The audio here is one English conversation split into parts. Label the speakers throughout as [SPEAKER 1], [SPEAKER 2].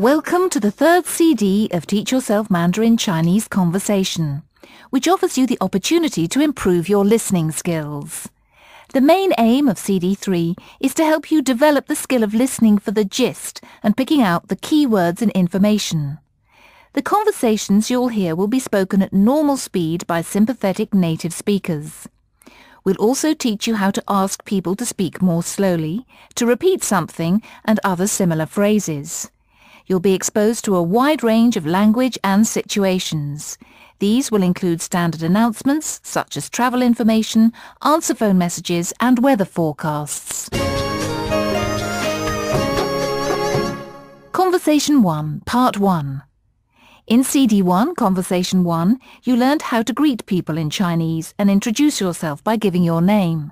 [SPEAKER 1] Welcome to the third CD of Teach Yourself Mandarin Chinese Conversation, which offers you the opportunity to improve your listening skills. The main aim of CD3 is to help you develop the skill of listening for the gist and picking out the key words and information. The conversations you'll hear will be spoken at normal speed by sympathetic native speakers. We'll also teach you how to ask people to speak more slowly, to repeat something, and other similar phrases. You'll be exposed to a wide range of language and situations. These will include standard announcements, such as travel information, answer phone messages, and weather forecasts. Conversation 1, Part 1. In CD1, Conversation 1, you learned how to greet people in Chinese and introduce yourself by giving your name.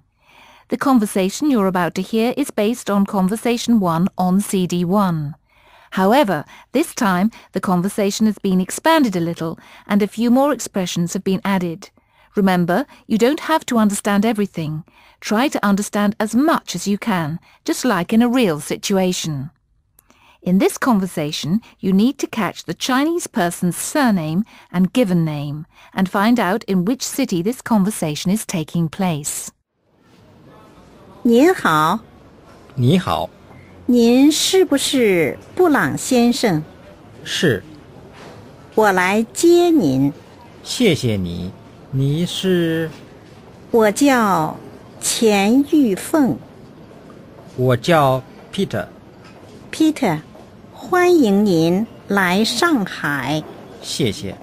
[SPEAKER 1] The conversation you're about to hear is based on Conversation 1 on CD1. However, this time the conversation has been expanded a little and a few more expressions have been added. Remember, you don't have to understand everything. Try to understand as much as you can, just like in a real situation. In this conversation, you need to catch the Chinese person's surname and given name and find out in which city this conversation is taking place.
[SPEAKER 2] 您好。
[SPEAKER 3] 你好。
[SPEAKER 2] 您是不是布朗先生？
[SPEAKER 3] 是。
[SPEAKER 2] 我来接您。
[SPEAKER 3] 谢谢你。你是？
[SPEAKER 2] 我叫钱玉凤。
[SPEAKER 3] 我叫 Peter。Peter，
[SPEAKER 2] 欢迎您来上海。
[SPEAKER 3] 谢谢。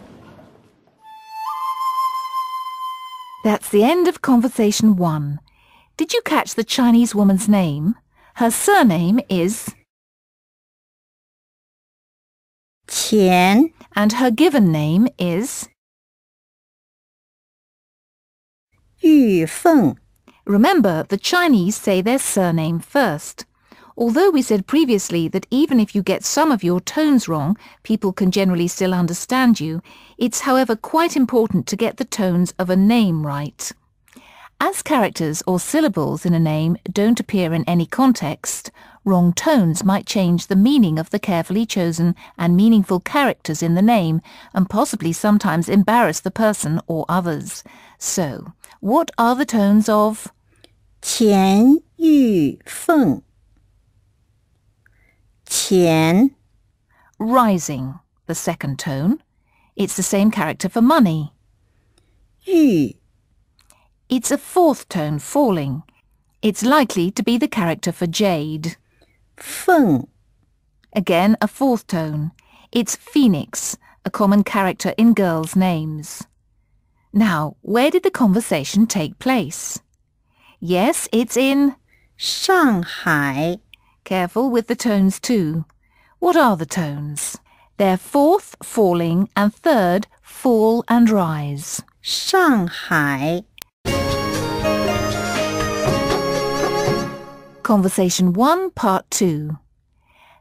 [SPEAKER 1] That's the end of Conversation 1. Did you catch the Chinese woman's name? Her surname is
[SPEAKER 2] 钱
[SPEAKER 1] and her given name is
[SPEAKER 2] 玉凤.
[SPEAKER 1] Remember, the Chinese say their surname first. Although we said previously that even if you get some of your tones wrong, people can generally still understand you, it's however quite important to get the tones of a name right. As characters or syllables in a name don't appear in any context, wrong tones might change the meaning of the carefully chosen and meaningful characters in the name and possibly sometimes embarrass the person or others. So, what are the tones of
[SPEAKER 2] 钱玉凤? 钱
[SPEAKER 1] rising, the second tone. It's the same character for money.
[SPEAKER 2] 玉
[SPEAKER 1] It's a fourth tone, falling. It's likely to be the character for jade.
[SPEAKER 2] 凤
[SPEAKER 1] Again, a fourth tone. It's phoenix, a common character in girls' names. Now, where did the conversation take place? Yes, it's in
[SPEAKER 2] 上海.
[SPEAKER 1] Careful with the tones too. What are the tones? They're fourth, falling, and third, fall and rise.
[SPEAKER 2] 上海.
[SPEAKER 1] Conversation 1, Part 2.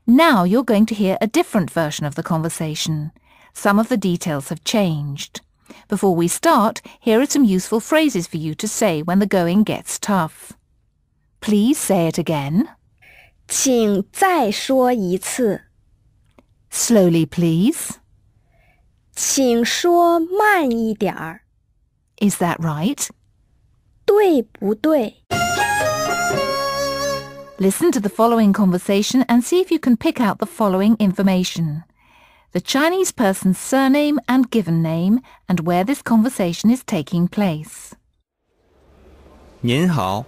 [SPEAKER 1] Now you're going to hear a different version of the conversation. Some of the details have changed. Before we start, here are some useful phrases for you to say when the going gets tough. Please say it again.
[SPEAKER 4] 请再说一次。
[SPEAKER 1] Slowly, please.
[SPEAKER 4] 请说慢一点儿。
[SPEAKER 1] Is that right?
[SPEAKER 4] 对不对？
[SPEAKER 1] Listen to the following conversation and see if you can pick out the following information. The Chinese person's surname and given name and where this conversation is taking place.
[SPEAKER 5] 您好，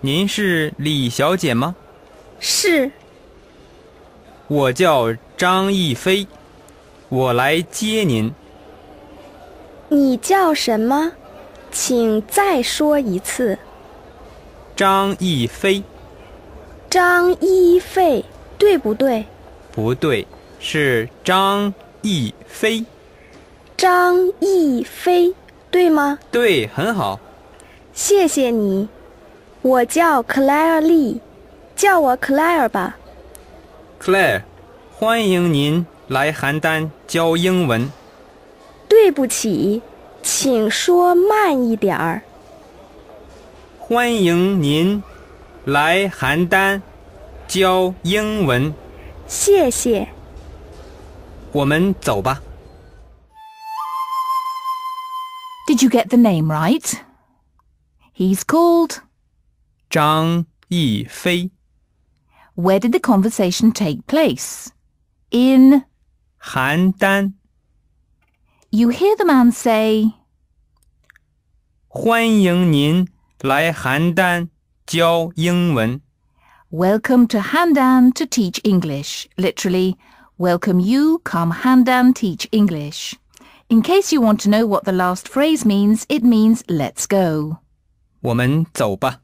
[SPEAKER 5] 您是李小姐吗？
[SPEAKER 4] 是。
[SPEAKER 5] 我叫张逸飞，我来接您。
[SPEAKER 4] 你叫什么？请再说一次。
[SPEAKER 5] 张逸飞。
[SPEAKER 4] 张一飞，对不对？
[SPEAKER 5] 不对，是张逸飞。
[SPEAKER 4] 张逸飞，对吗？
[SPEAKER 5] 对，很好。
[SPEAKER 4] 谢谢你。我叫 Claire Lee， 叫我 Claire 吧。
[SPEAKER 5] Claire， 欢迎您来邯郸教英文。
[SPEAKER 4] 对不起，请说慢一点儿。
[SPEAKER 5] 欢迎您来邯郸教英文。
[SPEAKER 4] 谢谢。
[SPEAKER 5] 我们走吧。
[SPEAKER 1] Did you get the name right? He's called...
[SPEAKER 5] 张逸飞。
[SPEAKER 1] Where did the conversation take place? In...
[SPEAKER 5] 邯郸。
[SPEAKER 1] You hear the man say...
[SPEAKER 5] 欢迎您来邯郸教英文。
[SPEAKER 1] Welcome to Handan to teach English. Literally, welcome you, come Handan teach English. In case you want to know what the last phrase means, it means let's go.
[SPEAKER 5] 我们走吧。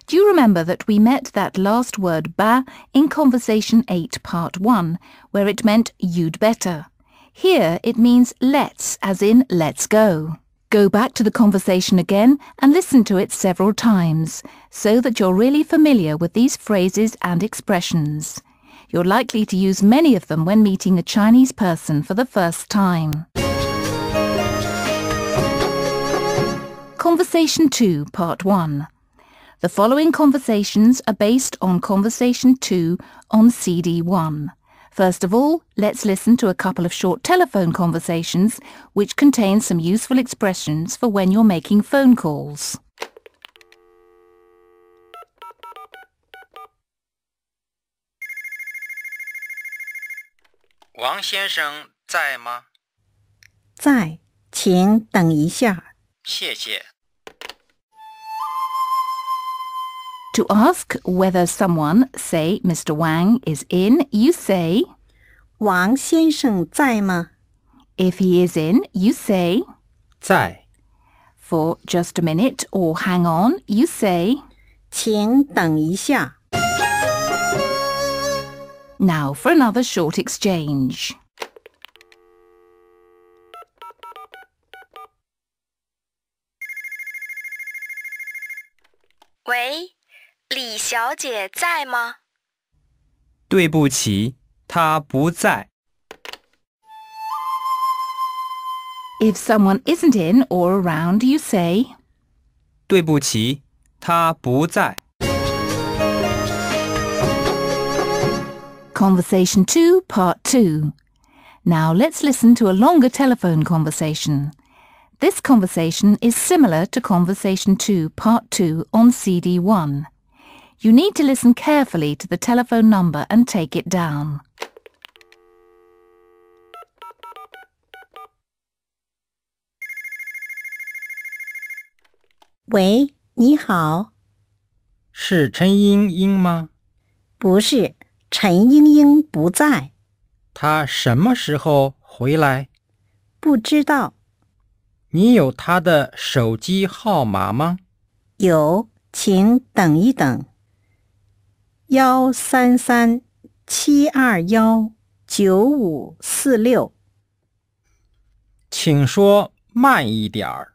[SPEAKER 1] Do you remember that we met that last word ba in Conversation 8 Part 1, where it meant you'd better? Here it means let's, as in let's go. Go back to the conversation again and listen to it several times, so that you're really familiar with these phrases and expressions. You're likely to use many of them when meeting a Chinese person for the first time. Conversation 2, Part 1. The following conversations are based on Conversation 2 on CD 1. First of all, let's listen to a couple of short telephone conversations which contain some useful expressions for when you're making phone calls.
[SPEAKER 3] 王先生在吗？
[SPEAKER 2] 在，请等一下。
[SPEAKER 3] 谢谢。
[SPEAKER 1] To ask whether someone, say Mr. Wang, is in, you say,
[SPEAKER 2] 王先生在吗？
[SPEAKER 1] if he is in, you say,
[SPEAKER 3] 在。
[SPEAKER 1] for just a minute or hang on, you say,
[SPEAKER 2] 请等一下。
[SPEAKER 1] now for another short exchange.
[SPEAKER 4] 喂，李小姐在吗？
[SPEAKER 5] 对不起，她不在。
[SPEAKER 1] If someone isn't in or around, you say,
[SPEAKER 5] 对不起，她不在。
[SPEAKER 1] Conversation 2, Part 2. Now let's listen to a longer telephone conversation. This conversation is similar to Conversation 2, Part 2 on CD 1. You need to listen carefully to the telephone number and take it down.
[SPEAKER 2] 喂，你好。
[SPEAKER 3] 是陈英英吗？
[SPEAKER 2] 不是，陈英英不在。
[SPEAKER 3] 她什么时候回来？
[SPEAKER 2] 不知道。
[SPEAKER 3] 你有她的手机号码吗？
[SPEAKER 2] 有，请等一等。133-721-9546。
[SPEAKER 3] 请说慢一点儿。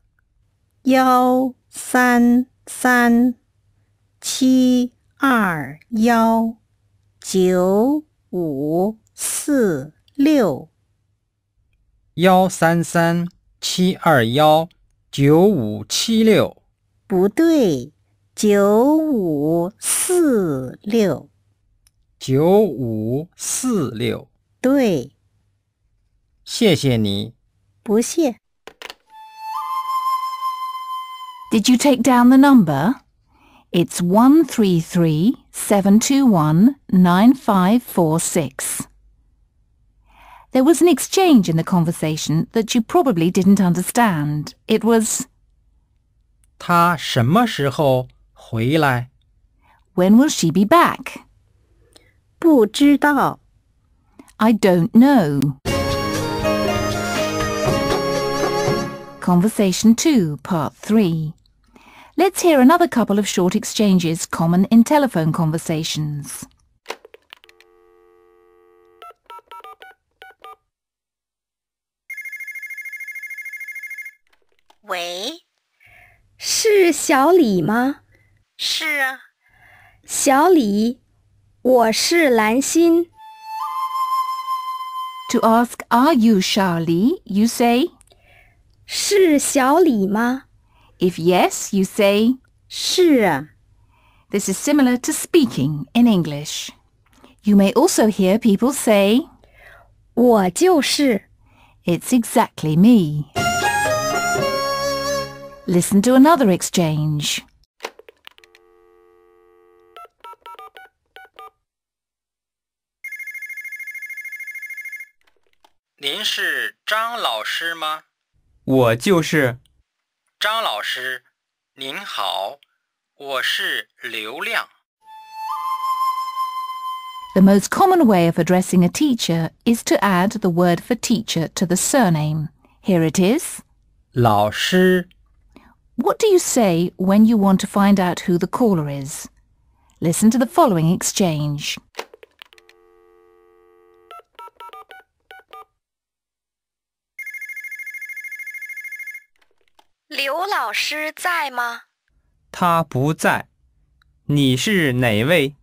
[SPEAKER 2] 133-721-9546。
[SPEAKER 3] 133-721-9576。
[SPEAKER 2] 不对，9546。
[SPEAKER 3] 9546。
[SPEAKER 2] 对，
[SPEAKER 3] 谢谢你。
[SPEAKER 2] 不谢。
[SPEAKER 1] Did you take down the number? It's 133-721-9546. There was an exchange in the conversation that you probably didn't understand. It was,
[SPEAKER 3] 她什么时候回来？
[SPEAKER 1] when will she be back?
[SPEAKER 2] 不知道。
[SPEAKER 1] I don't know. Conversation 2, Part 3. Let's hear another couple of short exchanges common in telephone conversations.
[SPEAKER 2] 喂，
[SPEAKER 4] 是小李吗？
[SPEAKER 2] 是啊。
[SPEAKER 4] 小李，我是兰心。
[SPEAKER 1] To ask, are you Charlie, you say,
[SPEAKER 4] 是小李吗？
[SPEAKER 1] if yes, you say,
[SPEAKER 2] 是啊。
[SPEAKER 1] this is similar to speaking in English. You may also hear people say,
[SPEAKER 4] 我就是。
[SPEAKER 1] It's exactly me. Listen to another exchange.
[SPEAKER 3] 您是张老师吗？
[SPEAKER 5] 我就是。
[SPEAKER 3] 张老师，您好，我是刘亮。
[SPEAKER 1] The most common way of addressing a teacher is to add the word for teacher to the surname. Here it is.
[SPEAKER 3] 老师，
[SPEAKER 1] What do you say when you want to find out who the caller is? Listen to the following exchange.
[SPEAKER 4] 刘老师在吗？
[SPEAKER 5] 他不在。你是哪位？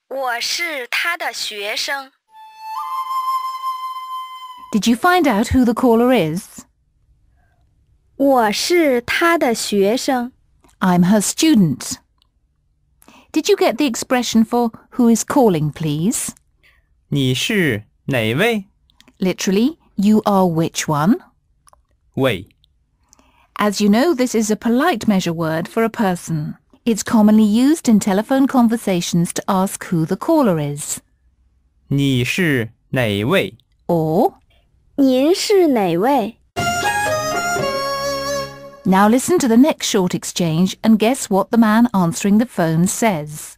[SPEAKER 4] 我是他的学生。
[SPEAKER 1] Did you find out who the caller is?
[SPEAKER 4] 我是他的学生。
[SPEAKER 1] I'm her student. Did you get the expression for who is calling, please?
[SPEAKER 5] 你是哪位？
[SPEAKER 1] Literally, you are which one?
[SPEAKER 5] 喂。
[SPEAKER 1] As you know, this is a polite measure word for a person. It's commonly used in telephone conversations to ask who the caller is.
[SPEAKER 5] 你是哪位？
[SPEAKER 1] Or,
[SPEAKER 4] 您是哪位？
[SPEAKER 1] now listen to the next short exchange and guess what the man answering the phone says.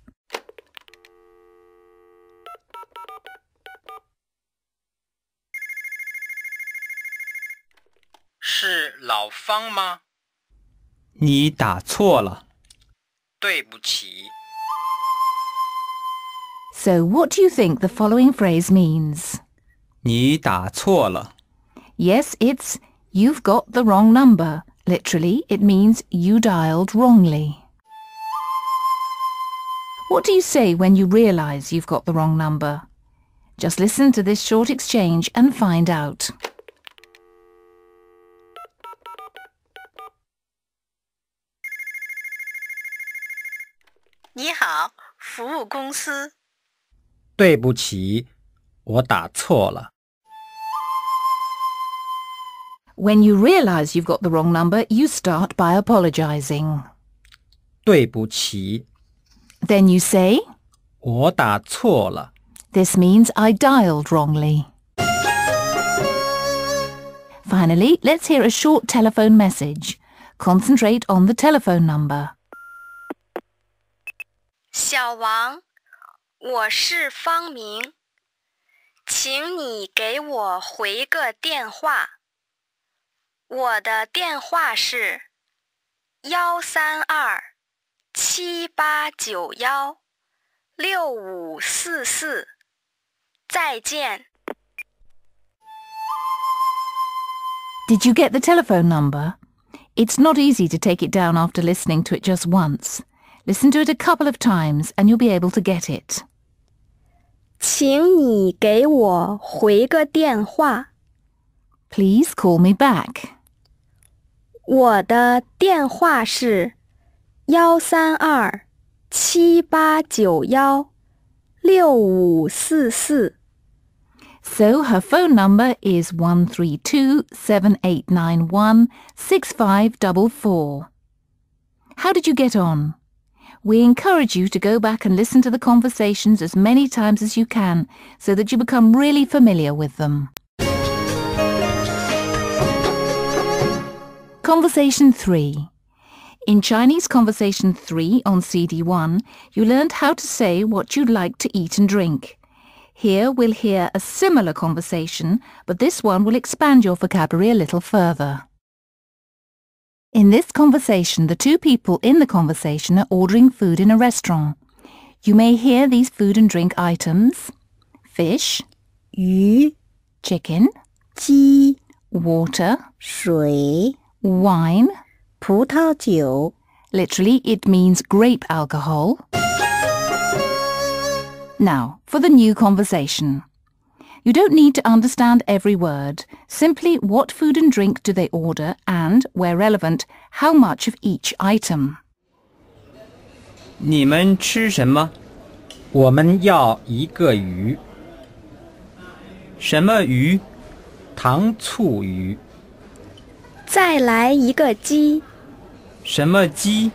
[SPEAKER 3] 是老方吗？
[SPEAKER 5] 你打错了。
[SPEAKER 3] 对不起。
[SPEAKER 1] So what do you think the following phrase means?
[SPEAKER 5] 你打错了。
[SPEAKER 1] Yes, it's you've got the wrong number. Literally, it means you dialed wrongly. What do you say when you realize you've got the wrong number? Just listen to this short exchange and find out.
[SPEAKER 2] 你好，服务公司。
[SPEAKER 3] 对不起，我打错了。
[SPEAKER 1] When you realize you've got the wrong number, you start by apologizing.
[SPEAKER 3] 对不起，
[SPEAKER 1] Then you say,
[SPEAKER 3] 我打错了。
[SPEAKER 1] this means I dialed wrongly. Finally, let's hear a short telephone message. Concentrate on the telephone number.
[SPEAKER 4] 小王，我是方明，请你给我回个电话。我的电话是132-789-6544。再见。
[SPEAKER 1] Did you get the telephone number? It's not easy to take it down after listening to it just once. Listen to it a couple of times and you'll be able to get it.
[SPEAKER 4] 请你给我回个电话。
[SPEAKER 1] Please call me back.
[SPEAKER 4] 我的电话是132-789-6544。
[SPEAKER 1] So her phone number is 132-7891-6544. How did you get on? We encourage you to go back and listen to the conversations as many times as you can so that you become really familiar with them. Conversation 3. In Chinese Conversation 3 on CD 1, you learned how to say what you'd like to eat and drink. Here we'll hear a similar conversation, but this one will expand your vocabulary a little further. In this conversation, the two people in the conversation are ordering food in a restaurant. You may hear these food and drink items: fish,
[SPEAKER 2] 鱼、
[SPEAKER 1] chicken,
[SPEAKER 2] 鸡、
[SPEAKER 1] water,
[SPEAKER 2] 水、
[SPEAKER 1] wine.
[SPEAKER 2] 葡萄酒。
[SPEAKER 1] Literally, it means grape alcohol. Now, for the new conversation. You don't need to understand every word. Simply, what food and drink do they order and, where relevant, how much of each item.
[SPEAKER 5] 你们吃什么？
[SPEAKER 3] 我们要一个鱼。
[SPEAKER 5] 什么鱼？
[SPEAKER 6] 糖醋鱼。
[SPEAKER 4] 再来一个鸡，
[SPEAKER 5] 什么鸡？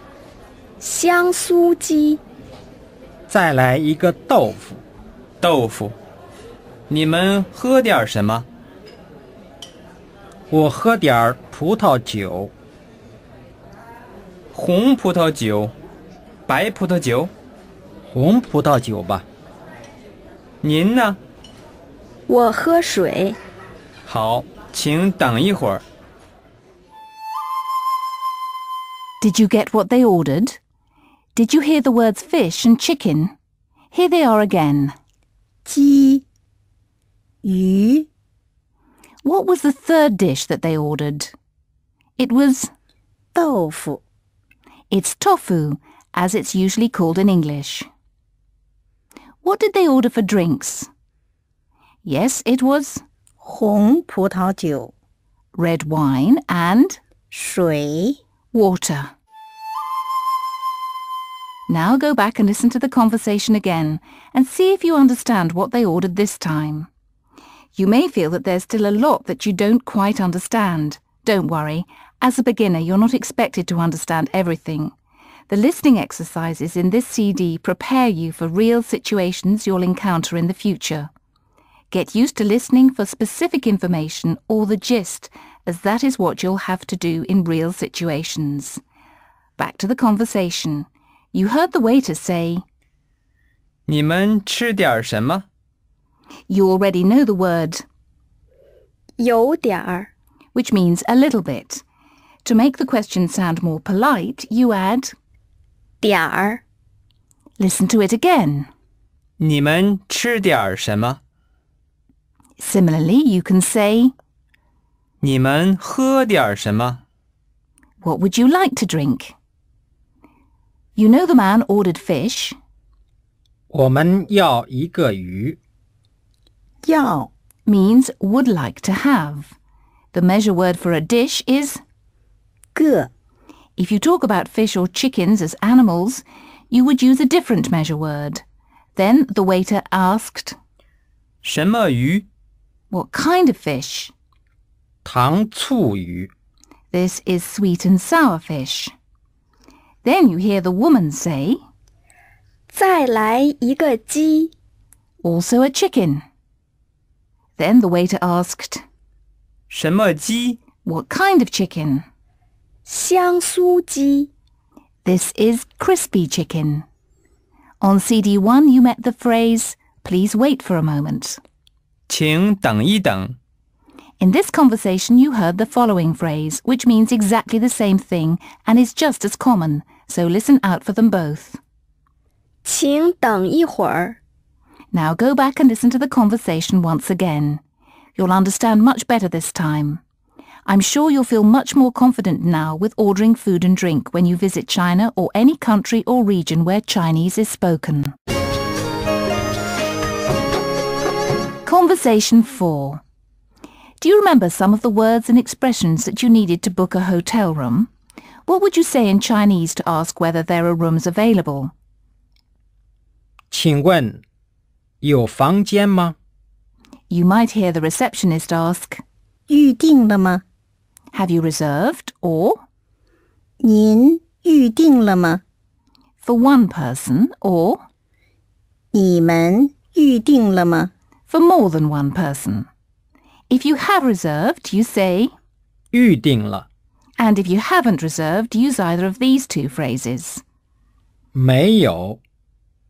[SPEAKER 4] 香酥鸡。
[SPEAKER 6] 再来一个豆腐。
[SPEAKER 5] 豆腐。你们喝点什么？
[SPEAKER 6] 我喝点葡萄酒。
[SPEAKER 5] 红葡萄酒，白葡萄酒？
[SPEAKER 6] 红葡萄酒吧。
[SPEAKER 5] 您呢？
[SPEAKER 4] 我喝水。
[SPEAKER 5] 好，请等一会儿。
[SPEAKER 1] Did you get what they ordered? Did you hear the words fish and chicken? Here they are again.
[SPEAKER 2] 鸡、鱼、
[SPEAKER 1] What was the third dish that they ordered? It was...
[SPEAKER 2] 豆腐、
[SPEAKER 1] It's tofu, as it's usually called in English. What did they order for drinks? Yes, it was
[SPEAKER 2] 红葡萄酒、
[SPEAKER 1] red wine and
[SPEAKER 2] 水。
[SPEAKER 1] water. Now go back and listen to the conversation again and see if you understand what they ordered this time. You may feel that there's still a lot that you don't quite understand. Don't worry. As a beginner, you're not expected to understand everything. The listening exercises in this CD prepare you for real situations you'll encounter in the future. Get used to listening for specific information or the gist, as that is what you'll have to do in real situations. Back to the conversation. You heard the waiter say,
[SPEAKER 5] 你们吃点什么？
[SPEAKER 1] You already know the word
[SPEAKER 4] 有点儿。
[SPEAKER 1] which means a little bit. To make the question sound more polite, you add
[SPEAKER 4] 点儿。
[SPEAKER 1] Listen to it again.
[SPEAKER 5] 你们吃点什么？
[SPEAKER 1] Similarly, you can say,
[SPEAKER 5] 你们喝点什么？
[SPEAKER 1] What would you like to drink? You know the man ordered fish.
[SPEAKER 6] 我们要一个鱼。
[SPEAKER 2] 要
[SPEAKER 1] Means would like to have. The measure word for a dish is
[SPEAKER 2] 个
[SPEAKER 1] if you talk about fish or chickens as animals, you would use a different measure word. Then the waiter asked,
[SPEAKER 5] 什么鱼？
[SPEAKER 1] What kind of fish?
[SPEAKER 6] 糖醋鱼。
[SPEAKER 1] This is sweet and sour fish. Then you hear the woman say,
[SPEAKER 4] 再来一个鸡，
[SPEAKER 1] also a chicken. Then the waiter asked,
[SPEAKER 5] 什么鸡？
[SPEAKER 1] What kind of chicken?
[SPEAKER 4] 香酥鸡。
[SPEAKER 1] This is crispy chicken. On CD1 you met the phrase, please wait for a moment.
[SPEAKER 5] 请等一等。
[SPEAKER 1] In this conversation you heard the following phrase, which means exactly the same thing and is just as common, so listen out for them both.
[SPEAKER 4] 请等一会儿。
[SPEAKER 1] Now go back and listen to the conversation once again. You'll understand much better this time. I'm sure you'll feel much more confident now with ordering food and drink when you visit China or any country or region where Chinese is spoken. Conversation 4. Do you remember some of the words and expressions that you needed to book a hotel room? What would you say in Chinese to ask whether there are rooms available?
[SPEAKER 6] 请问有房间吗？
[SPEAKER 1] You might hear the receptionist ask,
[SPEAKER 2] 预定了吗？
[SPEAKER 1] Have you reserved? Or
[SPEAKER 2] 您预定了吗？
[SPEAKER 1] for one person, or
[SPEAKER 2] 你们预定了吗？
[SPEAKER 1] for more than one person. If you have reserved, you say,
[SPEAKER 6] 预定了。
[SPEAKER 1] and if you haven't reserved, use either of these two phrases.
[SPEAKER 6] 没有，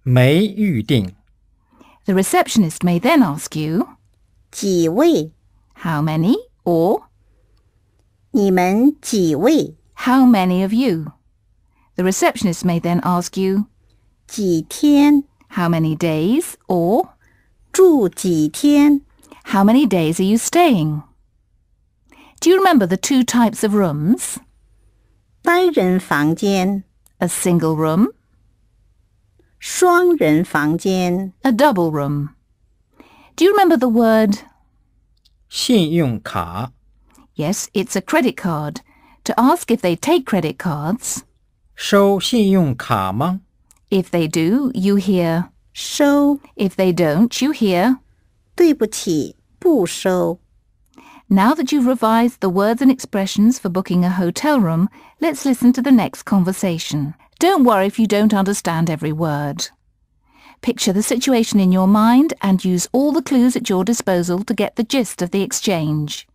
[SPEAKER 6] 没预定。
[SPEAKER 1] The receptionist may then ask you,
[SPEAKER 2] 几位？
[SPEAKER 1] how many, or
[SPEAKER 2] 你们几位？
[SPEAKER 1] how many of you. The receptionist may then ask you,
[SPEAKER 2] 几天？
[SPEAKER 1] how many days, or
[SPEAKER 2] 住几天？
[SPEAKER 1] how many days are you staying? Do you remember the two types of rooms?
[SPEAKER 2] 单人房间、
[SPEAKER 1] A single room,
[SPEAKER 2] 双人房间、
[SPEAKER 1] a double room. Do you remember the word?
[SPEAKER 6] 信用卡。
[SPEAKER 1] Yes, it's a credit card. To ask if they take credit cards.
[SPEAKER 6] 收信用卡吗？
[SPEAKER 1] If they do, you hear.
[SPEAKER 2] 收。
[SPEAKER 1] If they don't, you hear.
[SPEAKER 2] 对不起，不不收。
[SPEAKER 1] Now that you've revised the words and expressions for booking a hotel room, let's listen to the next conversation. Don't worry if you don't understand every word. Picture the situation in your mind and use all the clues at your disposal to get the gist of the exchange.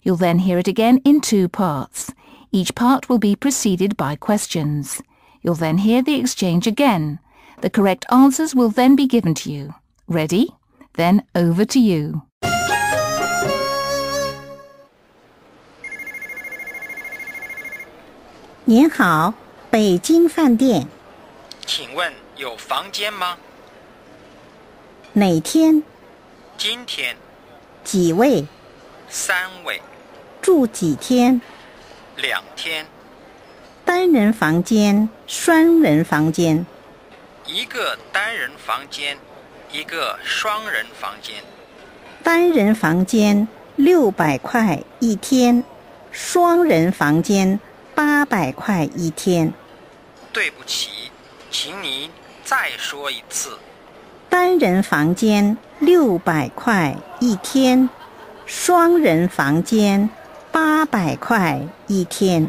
[SPEAKER 1] You'll then hear it again in 2 parts. Each part will be preceded by questions. You'll then hear the exchange again. The correct answers will then be given to you. Ready? Then over to you.
[SPEAKER 2] 您好，北京饭店，
[SPEAKER 3] 请问有房间吗？
[SPEAKER 2] 哪天？
[SPEAKER 3] 今天
[SPEAKER 2] 几位？
[SPEAKER 3] 3位，
[SPEAKER 2] 住几天？
[SPEAKER 3] 2天，
[SPEAKER 2] 单人房间、双人房间。
[SPEAKER 3] 一个单人房间，一个双人房间。
[SPEAKER 2] 单人房间600块一天，双人房间800块一天。
[SPEAKER 3] 对不起，请您再说一次。
[SPEAKER 2] 单人房间600块一天，双人房间800块一天。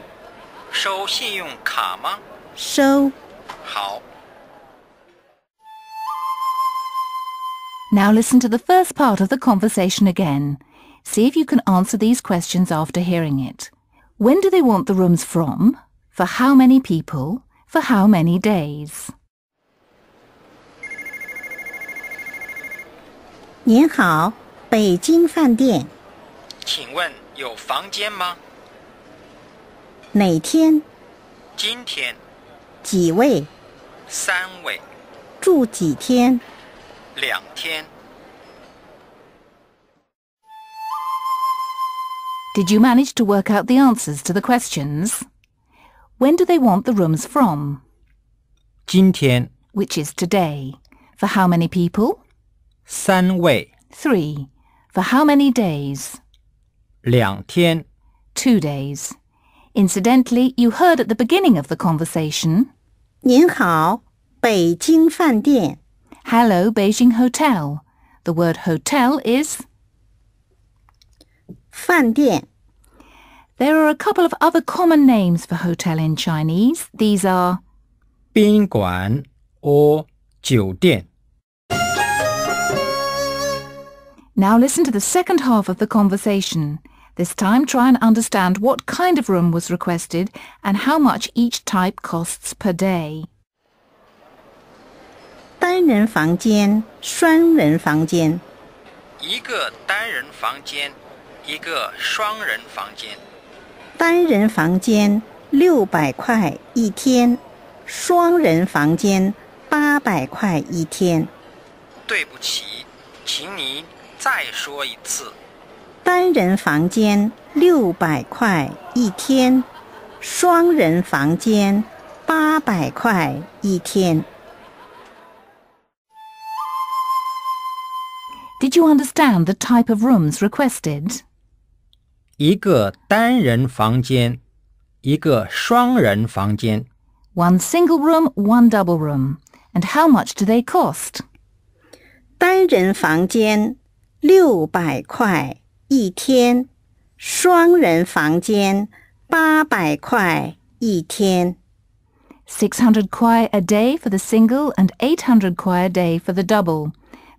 [SPEAKER 3] 收信用卡吗？
[SPEAKER 2] 收。
[SPEAKER 3] 好。
[SPEAKER 1] Now listen to the first part of the conversation again. See if you can answer these questions after hearing it. When do they want the rooms from? For how many people? For how many days?
[SPEAKER 2] 您好，北京饭店，
[SPEAKER 3] 请问有房间吗？
[SPEAKER 2] 哪天？
[SPEAKER 3] 今天
[SPEAKER 2] 几位？
[SPEAKER 3] 3位，
[SPEAKER 2] 住几天？
[SPEAKER 3] 2天。
[SPEAKER 1] Did you manage to work out the answers to the questions? When do they want the rooms from?
[SPEAKER 6] 今天
[SPEAKER 1] Which is today. For how many people?
[SPEAKER 6] 3位
[SPEAKER 1] 3. For how many days?
[SPEAKER 6] 2天
[SPEAKER 1] 2 days. Incidentally, you heard at the beginning of the conversation,
[SPEAKER 2] 您好，北京饭店。
[SPEAKER 1] Hello, Beijing Hotel. The word hotel is...
[SPEAKER 2] 饭店。
[SPEAKER 1] There are a couple of other common names for hotel in Chinese. These are
[SPEAKER 6] 宾馆 or 酒店。
[SPEAKER 1] Now listen to the second half of the conversation. This time try and understand what kind of room was requested and how much each type costs per day.
[SPEAKER 2] 单人房间、双人房间。
[SPEAKER 3] 一个单人房间，一个双人房间。
[SPEAKER 2] 单人房间600块一天，双人房间800块一天。
[SPEAKER 3] 对不起，请您再说一次。
[SPEAKER 2] 单人房间600块一天，双人房间800块一天。
[SPEAKER 1] Did you understand the type of rooms requested?
[SPEAKER 6] 一个单人房间，一个双人房间。
[SPEAKER 1] One single room, one double room. And how much do they cost?
[SPEAKER 2] 单人房间600块一天，双人房间800块一天。
[SPEAKER 1] 600 kuai a day for the single and 800 kuai a day for the double.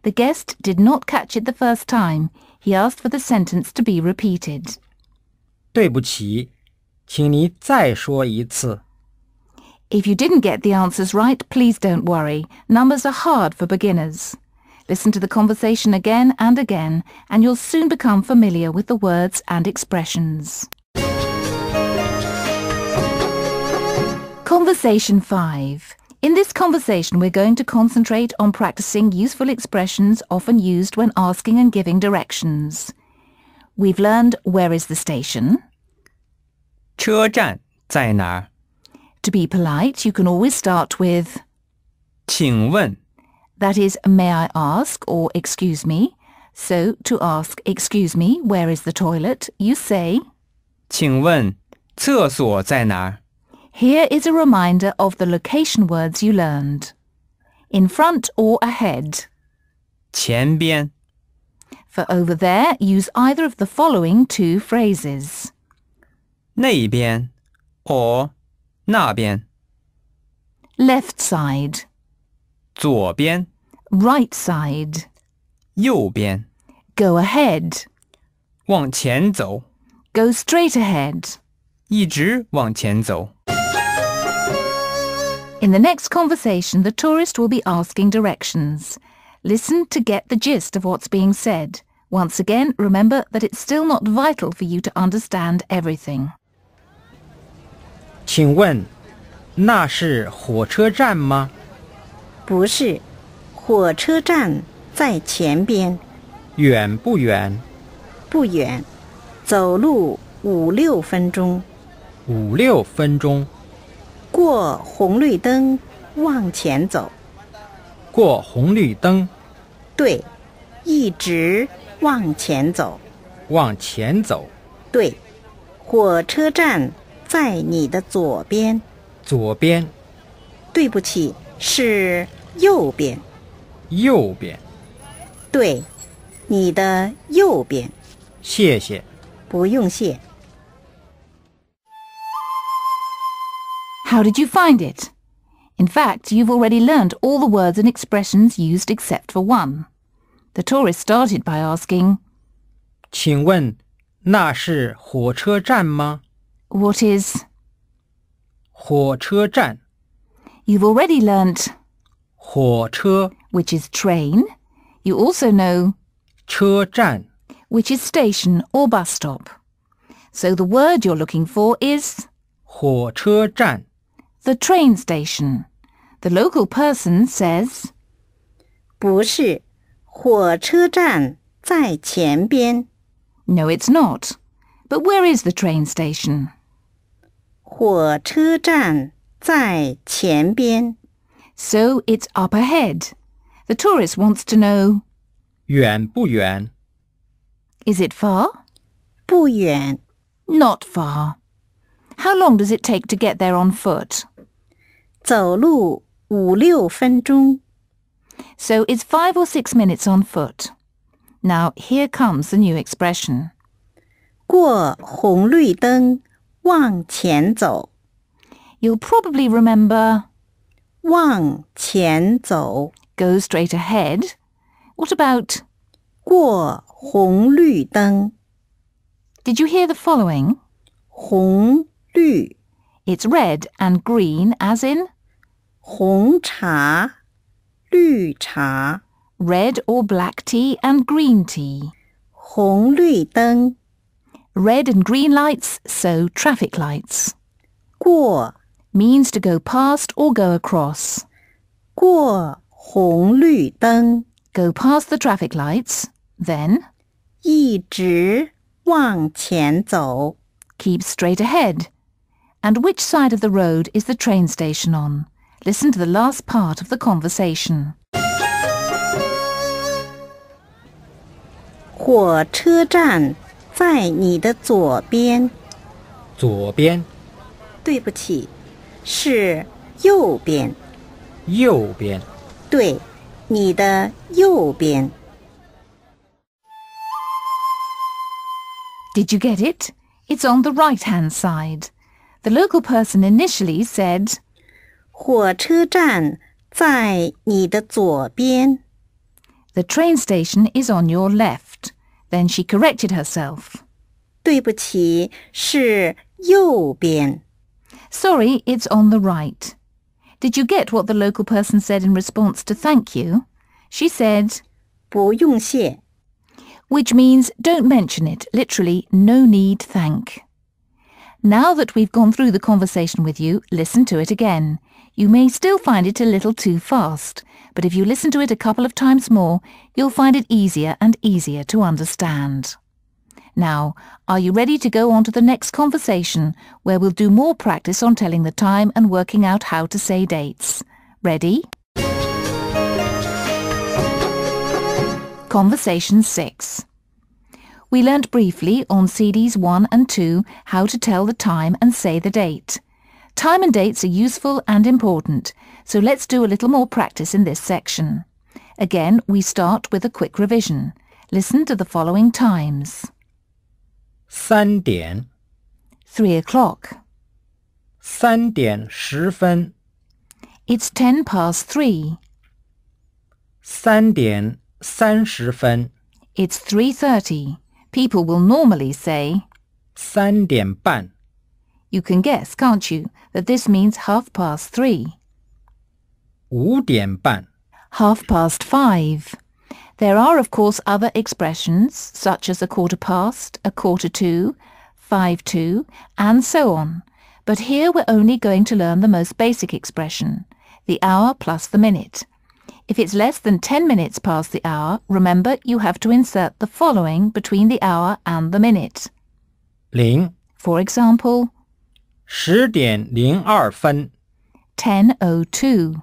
[SPEAKER 1] The guest did not catch it the first time. He asked for the sentence to be repeated.
[SPEAKER 6] 对不起，请你再说一次。
[SPEAKER 1] If you didn't get the answers right, please don't worry. Numbers are hard for beginners. Listen to the conversation again and again, and you'll soon become familiar with the words and expressions. Conversation 5. In this conversation, we're going to concentrate on practicing useful expressions often used when asking and giving directions. We've learned where is the station.
[SPEAKER 6] 车站在哪儿？
[SPEAKER 1] To be polite, you can always start with
[SPEAKER 6] 请问
[SPEAKER 1] that is, may I ask or excuse me. So, to ask, excuse me, where is the toilet, you say,
[SPEAKER 6] 请问厕所在哪儿？
[SPEAKER 1] here is a reminder of the location words you learned. In front or ahead.
[SPEAKER 6] 前边。
[SPEAKER 1] For over there, use either of the following two phrases.
[SPEAKER 5] 那边 or 那边
[SPEAKER 1] Left side,
[SPEAKER 5] 左边
[SPEAKER 1] right side,
[SPEAKER 5] 右边
[SPEAKER 1] go ahead,
[SPEAKER 5] 往前走
[SPEAKER 1] go straight ahead.
[SPEAKER 5] 一直往前走
[SPEAKER 1] In the next conversation, the tourist will be asking directions. Listen to get the gist of what's being said. Once again, remember that it's still not vital for you to understand everything.
[SPEAKER 6] 请问那是火车站吗？
[SPEAKER 2] 不是，火车站在前边，
[SPEAKER 6] 远不远？
[SPEAKER 2] 不远，走路5-6分钟。
[SPEAKER 6] 5-6分钟。
[SPEAKER 2] 过红绿灯往前走。
[SPEAKER 6] 过红绿灯，
[SPEAKER 2] 对，一直往前走。
[SPEAKER 6] 往前走。
[SPEAKER 2] 对，火车站在你的左边。
[SPEAKER 6] 左边。
[SPEAKER 2] 对不起，是右边。
[SPEAKER 6] 右边。
[SPEAKER 2] 对，你的右边。
[SPEAKER 6] 谢谢。
[SPEAKER 2] 不用谢。
[SPEAKER 1] How did you find it? In fact, you've already learned all the words and expressions used except for one. The tourist started by asking,
[SPEAKER 6] 请问那是火车站吗？
[SPEAKER 1] What is?
[SPEAKER 6] 火车站。
[SPEAKER 1] You've already learnt
[SPEAKER 6] 火车。
[SPEAKER 1] which is train. You also know
[SPEAKER 6] 车站。
[SPEAKER 1] which is station or bus stop. So the word you're looking for is
[SPEAKER 6] 火车站。
[SPEAKER 1] the train station. The local person says,
[SPEAKER 2] 不是，火车站在前边。
[SPEAKER 1] no, it's not. But where is the train station?
[SPEAKER 2] 火车站在前边。
[SPEAKER 1] So it's up ahead. The tourist wants to know,
[SPEAKER 6] 远不远？
[SPEAKER 1] is it far?
[SPEAKER 2] 不远，
[SPEAKER 1] Not far. How long does it take to get there on foot?
[SPEAKER 2] 走路5-6分钟。
[SPEAKER 1] So it's 5 or 6 minutes on foot. Now here comes the new expression.
[SPEAKER 2] 过红绿灯往前走。
[SPEAKER 1] You'll probably remember
[SPEAKER 2] 往前走。
[SPEAKER 1] go straight ahead. What about
[SPEAKER 2] 过红绿灯。
[SPEAKER 1] did you hear the following?
[SPEAKER 2] 红绿
[SPEAKER 1] It's red and green as in
[SPEAKER 2] 红茶绿茶。
[SPEAKER 1] red or black tea and green tea.
[SPEAKER 2] 红绿灯
[SPEAKER 1] Red and green lights, so traffic lights.
[SPEAKER 2] 过
[SPEAKER 1] Means to go past or go across.
[SPEAKER 2] 过红绿灯。
[SPEAKER 1] Go past the traffic lights, then
[SPEAKER 2] 一直往前走。
[SPEAKER 1] keep straight ahead. And which side of the road is the train station on? Listen to the last part of the conversation.
[SPEAKER 2] 火车站在你的左边。
[SPEAKER 6] 左边。
[SPEAKER 2] 对不起，是右边。
[SPEAKER 6] 右边。
[SPEAKER 2] 对，你的右边。
[SPEAKER 1] Did you get it? It's on the right-hand side. The local person initially said,
[SPEAKER 2] 火车站在你的左边。
[SPEAKER 1] the train station is on your left. Then she corrected herself.
[SPEAKER 2] 对不起，是右边。
[SPEAKER 1] Sorry, it's on the right. Did you get what the local person said in response to thank you? She said,
[SPEAKER 2] 不用谢。
[SPEAKER 1] which means don't mention it, literally, no need thank. Now that we've gone through the conversation with you, listen to it again. You may still find it a little too fast, but if you listen to it a couple of times more, you'll find it easier and easier to understand. Now, are you ready to go on to the next conversation, where we'll do more practice on telling the time and working out how to say dates? Ready? Conversation 6. We learnt briefly on CDs 1 and 2 how to tell the time and say the date. Time and dates are useful and important, so let's do a little more practice in this section. Again, we start with a quick revision. Listen to the following times.
[SPEAKER 6] 3点
[SPEAKER 1] 3 o'clock.
[SPEAKER 6] 3点10分
[SPEAKER 1] It's 10 past 3.
[SPEAKER 6] 3点30分
[SPEAKER 1] It's 3:30. People will normally say,
[SPEAKER 6] 3点半
[SPEAKER 1] you can guess, can't you, that this means 3:30.
[SPEAKER 6] 5点半
[SPEAKER 1] 5:05. There are, of course, other expressions, such as 1/4 past, 1/4 to, 5 to, and so on. But here we're only going to learn the most basic expression, the hour plus the minute. If it's less than 10 minutes past the hour, remember you have to insert the following between the hour and the minute.
[SPEAKER 6] 0
[SPEAKER 1] For example,
[SPEAKER 6] 10点02分
[SPEAKER 1] 10:02,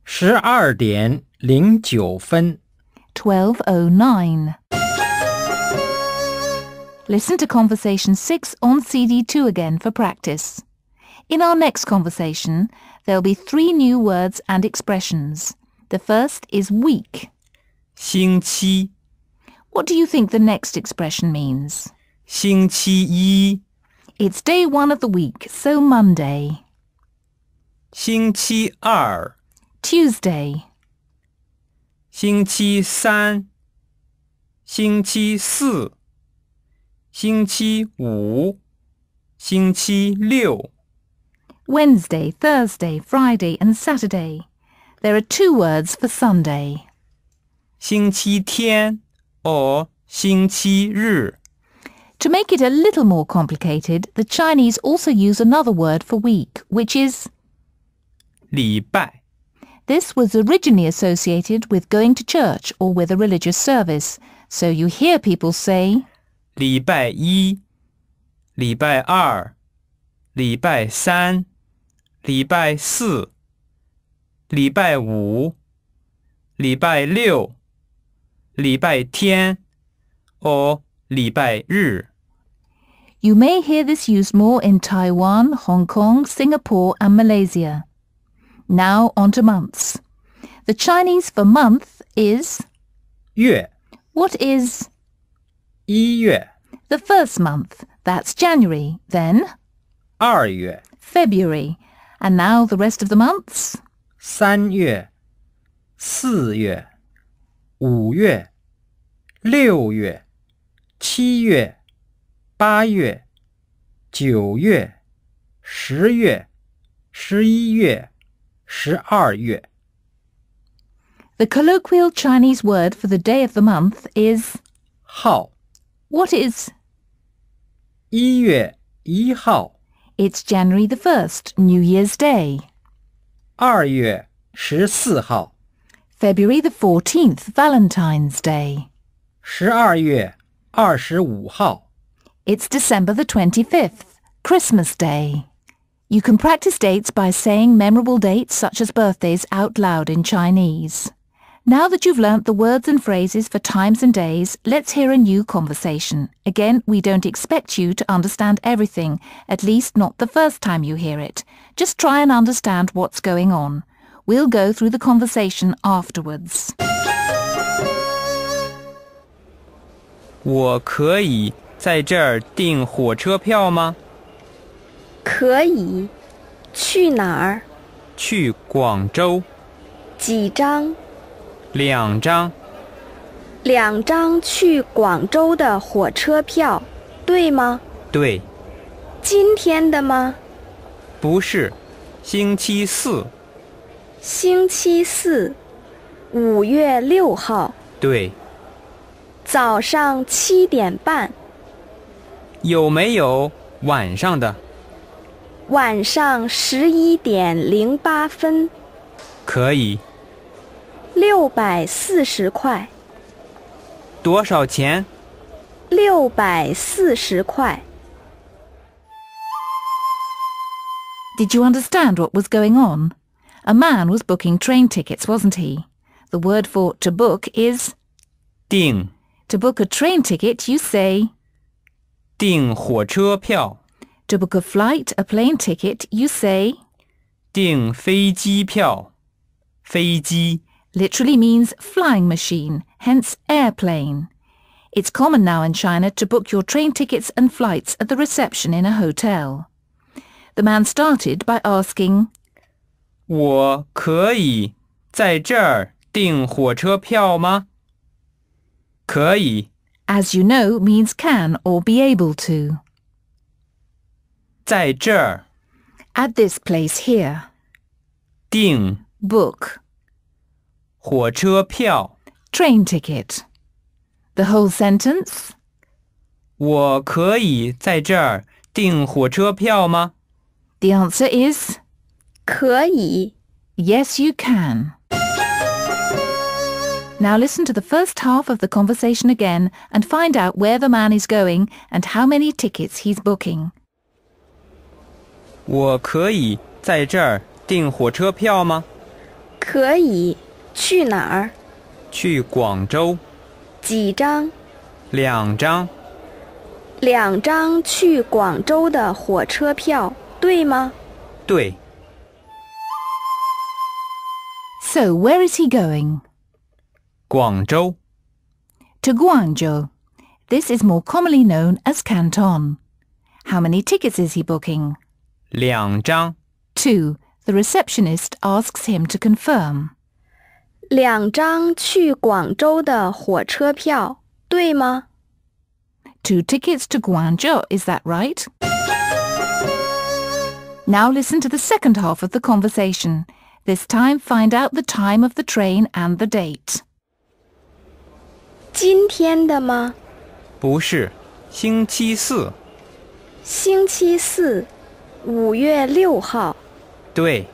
[SPEAKER 6] 12点09分
[SPEAKER 1] 12:09. Listen to Conversation 6 on CD2 again for practice. In our next conversation, there'll be 3 new words and expressions. The first is week.
[SPEAKER 5] 星期
[SPEAKER 1] What do you think the next expression means?
[SPEAKER 5] 星期一
[SPEAKER 1] It's day 1 of the week, so Monday.
[SPEAKER 5] 星期二
[SPEAKER 1] Tuesday.
[SPEAKER 5] 星期三星期四星期五星期六
[SPEAKER 1] Wednesday, Thursday, Friday and Saturday. There are 2 words for Sunday.
[SPEAKER 5] 星期天 or 星期日
[SPEAKER 1] To make it a little more complicated, the Chinese also use another word for week, which is
[SPEAKER 5] 礼拜
[SPEAKER 1] This was originally associated with going to church or with a religious service, so you hear people say
[SPEAKER 5] 礼拜一礼拜二礼拜三礼拜四礼拜五礼拜六礼拜天 or 礼拜日
[SPEAKER 1] You may hear this used more in Taiwan, Hong Kong, Singapore and Malaysia. Now on to months. The Chinese for month is
[SPEAKER 6] 月
[SPEAKER 1] what is
[SPEAKER 6] 1月
[SPEAKER 1] the first month? That's January. Then
[SPEAKER 6] 2月
[SPEAKER 1] February. And now the rest of the months.
[SPEAKER 6] 3月4月5月6月7月8月9月10月11月12月
[SPEAKER 1] The colloquial Chinese word for the day of the month is
[SPEAKER 6] 号
[SPEAKER 1] what is?
[SPEAKER 6] 1月1号
[SPEAKER 1] It's January the 1st, New Year's Day.
[SPEAKER 6] 2月14号
[SPEAKER 1] February the 14th, Valentine's Day.
[SPEAKER 6] 12月25号
[SPEAKER 1] It's December the 25th, Christmas Day. You can practice dates by saying memorable dates such as birthdays out loud in Chinese. Now that you've learnt the words and phrases for times and days, let's hear a new conversation. Again, we don't expect you to understand everything, at least not the first time you hear it. Just try and understand what's going on. We'll go through the conversation afterwards.
[SPEAKER 5] 我可以在这儿订火车票吗？
[SPEAKER 4] 可以。去哪儿？
[SPEAKER 5] 去广州。
[SPEAKER 4] 几张
[SPEAKER 5] 2张。
[SPEAKER 4] ？2张去广州的火车票，对吗？
[SPEAKER 5] 对，
[SPEAKER 4] 今天的吗？
[SPEAKER 5] 不是，星期四。
[SPEAKER 4] 星期四，5月6号，
[SPEAKER 5] 对，
[SPEAKER 4] 早上7点半，
[SPEAKER 5] 有没有晚上的？
[SPEAKER 4] 晚上11点08分，
[SPEAKER 5] 可以。
[SPEAKER 4] 640块。
[SPEAKER 5] 多少钱
[SPEAKER 4] ？640块。
[SPEAKER 1] Did you understand what was going on? A man was booking train tickets, wasn't he? The word for to book is
[SPEAKER 5] 订
[SPEAKER 1] to book a train ticket, you say
[SPEAKER 5] 订火车票。
[SPEAKER 1] to book a flight, a plane ticket, you say
[SPEAKER 5] 订飞机票。飞机
[SPEAKER 1] literally means flying machine, hence airplane. It's common now in China to book your train tickets and flights at the reception in a hotel. The man started by asking,
[SPEAKER 5] 我可以在这儿订火车票吗？可以，
[SPEAKER 1] as you know, means can or be able to.
[SPEAKER 5] 在这儿
[SPEAKER 1] At this place here.
[SPEAKER 5] 订
[SPEAKER 1] Book.
[SPEAKER 5] 火车票。
[SPEAKER 1] Train ticket. The whole sentence?
[SPEAKER 5] 我可以在这儿订火车票吗？
[SPEAKER 1] The answer is
[SPEAKER 4] 可以。
[SPEAKER 1] yes, you can. Now listen to the first half of the conversation again and find out where the man is going and how many tickets he's booking.
[SPEAKER 5] 我可以在这儿订火车票吗？
[SPEAKER 4] 可以。去哪儿？
[SPEAKER 5] 去广州。
[SPEAKER 4] 几张
[SPEAKER 5] 2张。
[SPEAKER 4] ？2张去广州的火车票，对吗？
[SPEAKER 5] 对。
[SPEAKER 1] So where is he going?
[SPEAKER 5] 广州。
[SPEAKER 1] To Guangzhou. This is more commonly known as Canton. How many tickets is he booking?
[SPEAKER 5] 2张。
[SPEAKER 1] 2. The receptionist asks him to confirm.
[SPEAKER 4] 2张去广州的火车票，对吗？
[SPEAKER 1] 2 tickets to Guangzhou, is that right? Now listen to the second half of the conversation. This time find out the time of the train and the date.
[SPEAKER 4] 今天的吗？
[SPEAKER 5] 不是，星期四。
[SPEAKER 4] 星期四，5月6号，
[SPEAKER 5] 对。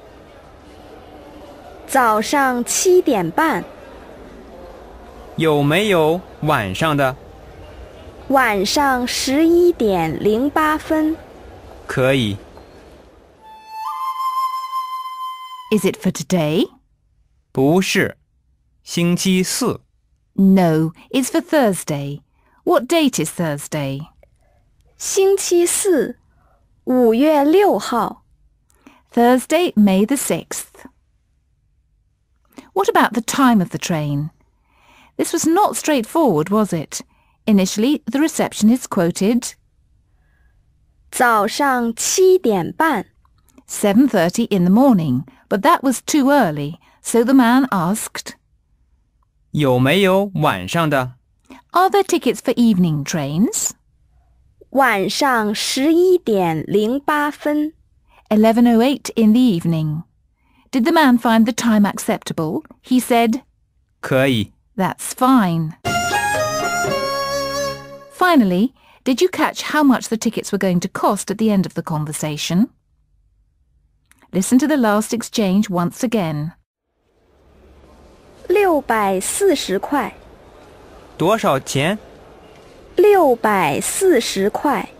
[SPEAKER 4] 早上7点半。
[SPEAKER 5] 有没有晚上的？
[SPEAKER 4] 晚上11点08分。
[SPEAKER 5] 可以。
[SPEAKER 1] Is it for today?
[SPEAKER 5] 不是，星期四。
[SPEAKER 1] No, it's for Thursday. What date is Thursday?
[SPEAKER 4] 星期四，5月6号。
[SPEAKER 1] Thursday, May the 6th. What about the time of the train? This was not straightforward, was it? Initially, the receptionist quoted
[SPEAKER 4] 早上7点半。
[SPEAKER 1] 7:30 in the morning, but that was too early, so the man asked,
[SPEAKER 5] 有没有晚上的？
[SPEAKER 1] Are there tickets for evening trains?
[SPEAKER 4] 晚上11点08分。
[SPEAKER 1] 11:08 in the evening. Did the man find the time acceptable? He said,
[SPEAKER 5] 可以。
[SPEAKER 1] That's fine. Finally, did you catch how much the tickets were going to cost at the end of the conversation? Listen to the last exchange once again.
[SPEAKER 4] 640块。
[SPEAKER 5] 多少钱
[SPEAKER 4] 640块。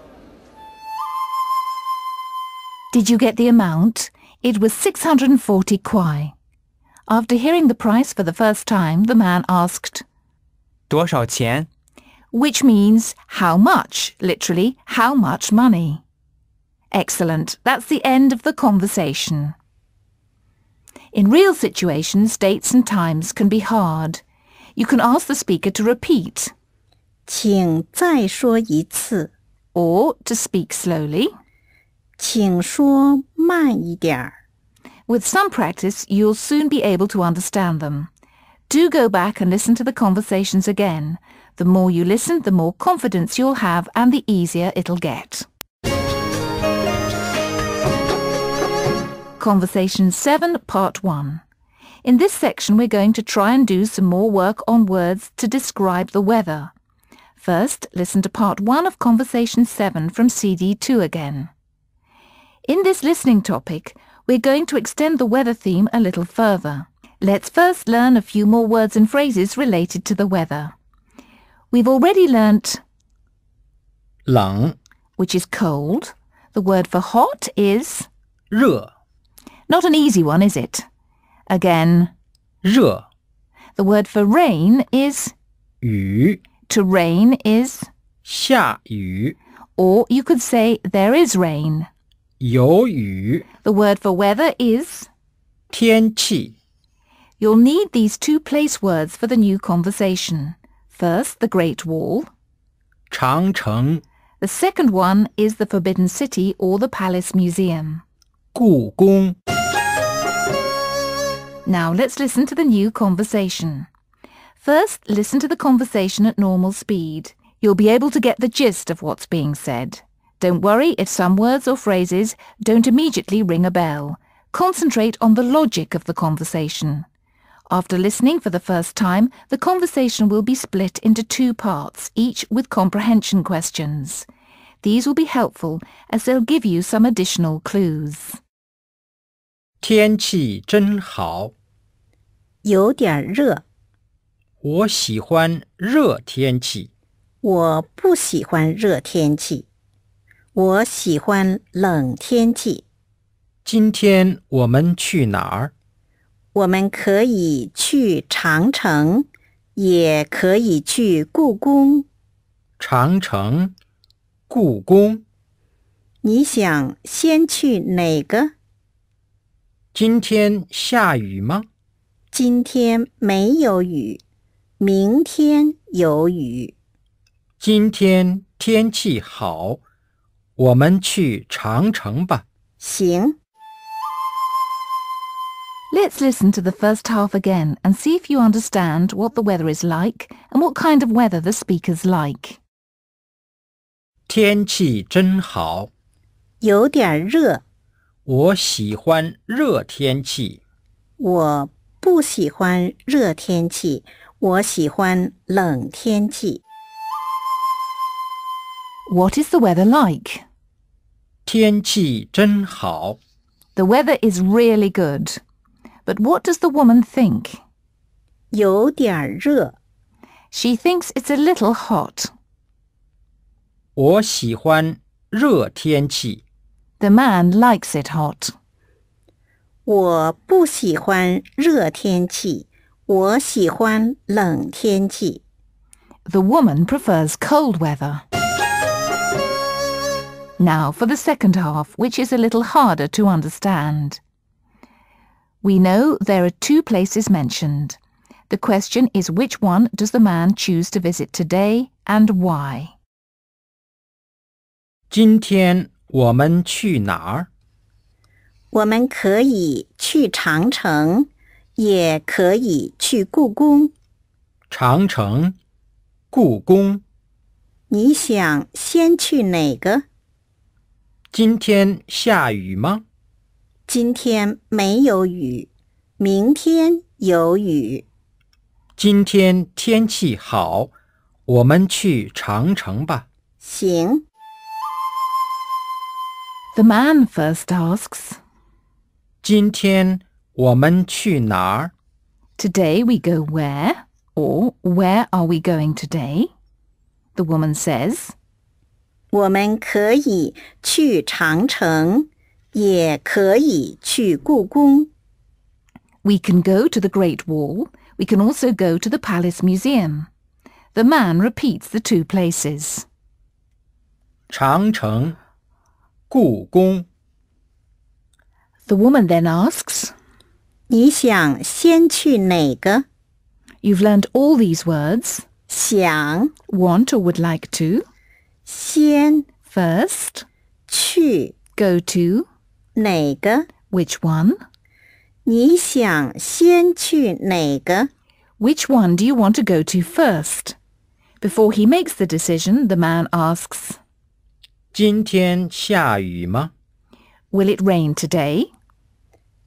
[SPEAKER 1] Did you get the amount? It was 640 kwai. After hearing the price for the first time, the man asked,
[SPEAKER 5] 多少钱
[SPEAKER 1] which means how much, literally, how much money. Excellent. That's the end of the conversation. In real situations, dates and times can be hard. You can ask the speaker to repeat,
[SPEAKER 2] 请再说一次，
[SPEAKER 1] or to speak slowly.
[SPEAKER 2] 请说慢一点儿。
[SPEAKER 1] With some practice, you'll soon be able to understand them. Do go back and listen to the conversations again. The more you listen, the more confidence you'll have and the easier it'll get. Conversation 7, Part 1. In this section, we're going to try and do some more work on words to describe the weather. First, listen to Part 1 of Conversation 7 from CD 2 again. In this listening topic, we're going to extend the weather theme a little further. Let's first learn a few more words and phrases related to the weather. We've already learnt
[SPEAKER 6] 冷、
[SPEAKER 1] which is cold. The word for hot is
[SPEAKER 6] 热、
[SPEAKER 1] not an easy one, is it? Again,
[SPEAKER 6] 热、
[SPEAKER 1] the word for rain is
[SPEAKER 6] 雨、
[SPEAKER 1] to rain is,
[SPEAKER 6] 下雨、
[SPEAKER 1] or you could say there is rain.
[SPEAKER 6] 有雨、
[SPEAKER 1] The word for weather is,
[SPEAKER 6] 天气、
[SPEAKER 1] You'll need these two place words for the new conversation. First, the Great Wall.
[SPEAKER 6] 长城、
[SPEAKER 1] The second one is the Forbidden City or the Palace Museum.
[SPEAKER 6] 故宫。
[SPEAKER 1] Now let's listen to the new conversation. First, listen to the conversation at normal speed. You'll be able to get the gist of what's being said. Don't worry if some words or phrases don't immediately ring a bell. Concentrate on the logic of the conversation. After listening for the first time, the conversation will be split into two parts, each with comprehension questions. These will be helpful as they'll give you some additional clues.
[SPEAKER 6] 天气真好，
[SPEAKER 2] 有点热，
[SPEAKER 6] 我喜欢热天气。
[SPEAKER 2] 我不喜欢热天气，我喜欢冷天气。
[SPEAKER 6] 今天我们去哪儿？
[SPEAKER 2] 我们可以去长城，也可以去故宫。
[SPEAKER 6] 长城、故宫。
[SPEAKER 2] 你想先去哪个？
[SPEAKER 6] 今天下雨吗？
[SPEAKER 2] 今天没有雨，明天有雨。
[SPEAKER 6] 今天天气好，我们去长城吧。
[SPEAKER 2] 行。
[SPEAKER 1] Let's listen to the first half again and see if you understand what the weather is like and what kind of weather the speakers like.
[SPEAKER 6] 天气真好，
[SPEAKER 2] 有点热，
[SPEAKER 6] 我喜欢热天气。
[SPEAKER 2] 我不喜欢热天气，我喜欢冷天气。
[SPEAKER 1] What is the weather like?
[SPEAKER 6] 天气真好，
[SPEAKER 1] The weather is really good. But what does the woman think?
[SPEAKER 2] 有点热，
[SPEAKER 1] She thinks it's a little hot.
[SPEAKER 6] 我喜欢热天气。
[SPEAKER 1] The man likes it hot.
[SPEAKER 2] 我不喜欢热天气，我喜欢冷天气。
[SPEAKER 1] The woman prefers cold weather. Now for the second half, which is a little harder to understand. We know there are two places mentioned. The question is which one does the man choose to visit today and why?
[SPEAKER 6] 今天我们去哪儿？
[SPEAKER 2] 我们可以去长城，也可以去故宫。
[SPEAKER 6] 长城、故宫。
[SPEAKER 2] 你想先去哪个？
[SPEAKER 6] 今天下雨吗？
[SPEAKER 2] 今天没有雨，明天有雨。
[SPEAKER 6] 今天天气好，我们去长城吧。
[SPEAKER 2] 行。
[SPEAKER 1] The man first asks,
[SPEAKER 6] 今天我们去哪儿？
[SPEAKER 1] Today we go where? Or where are we going today? The woman says,
[SPEAKER 2] 我们可以去长城，也可以去故宫。
[SPEAKER 1] We can go to the Great Wall. We can also go to the Palace Museum. The man repeats the two places.
[SPEAKER 6] 长城、故宫。
[SPEAKER 1] The woman then asks,
[SPEAKER 2] 你想先去哪个？
[SPEAKER 1] You've learned all these words.
[SPEAKER 2] 想
[SPEAKER 1] Want or would like to.
[SPEAKER 2] 先
[SPEAKER 1] First.
[SPEAKER 2] 去
[SPEAKER 1] Go to.
[SPEAKER 2] 哪个？
[SPEAKER 1] Which one?
[SPEAKER 2] 你想先去哪个？
[SPEAKER 1] Which one do you want to go to first? Before he makes the decision, the man asks,
[SPEAKER 6] 今天下雨吗？
[SPEAKER 1] Will it rain today?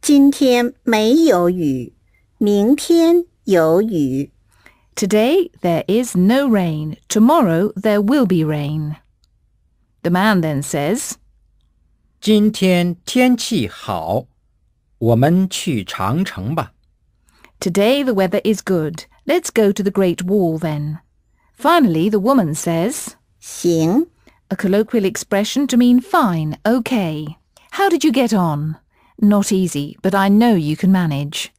[SPEAKER 2] 今天没有雨，明天有雨。
[SPEAKER 1] Today there is no rain. Tomorrow there will be rain. The man then says,
[SPEAKER 6] 今天天气好，我们去长城吧。
[SPEAKER 1] Today the weather is good. Let's go to the Great Wall then. Finally, the woman says,
[SPEAKER 2] 行，
[SPEAKER 1] a colloquial expression to mean fine, okay. How did you get on? Not easy, but I know you can manage.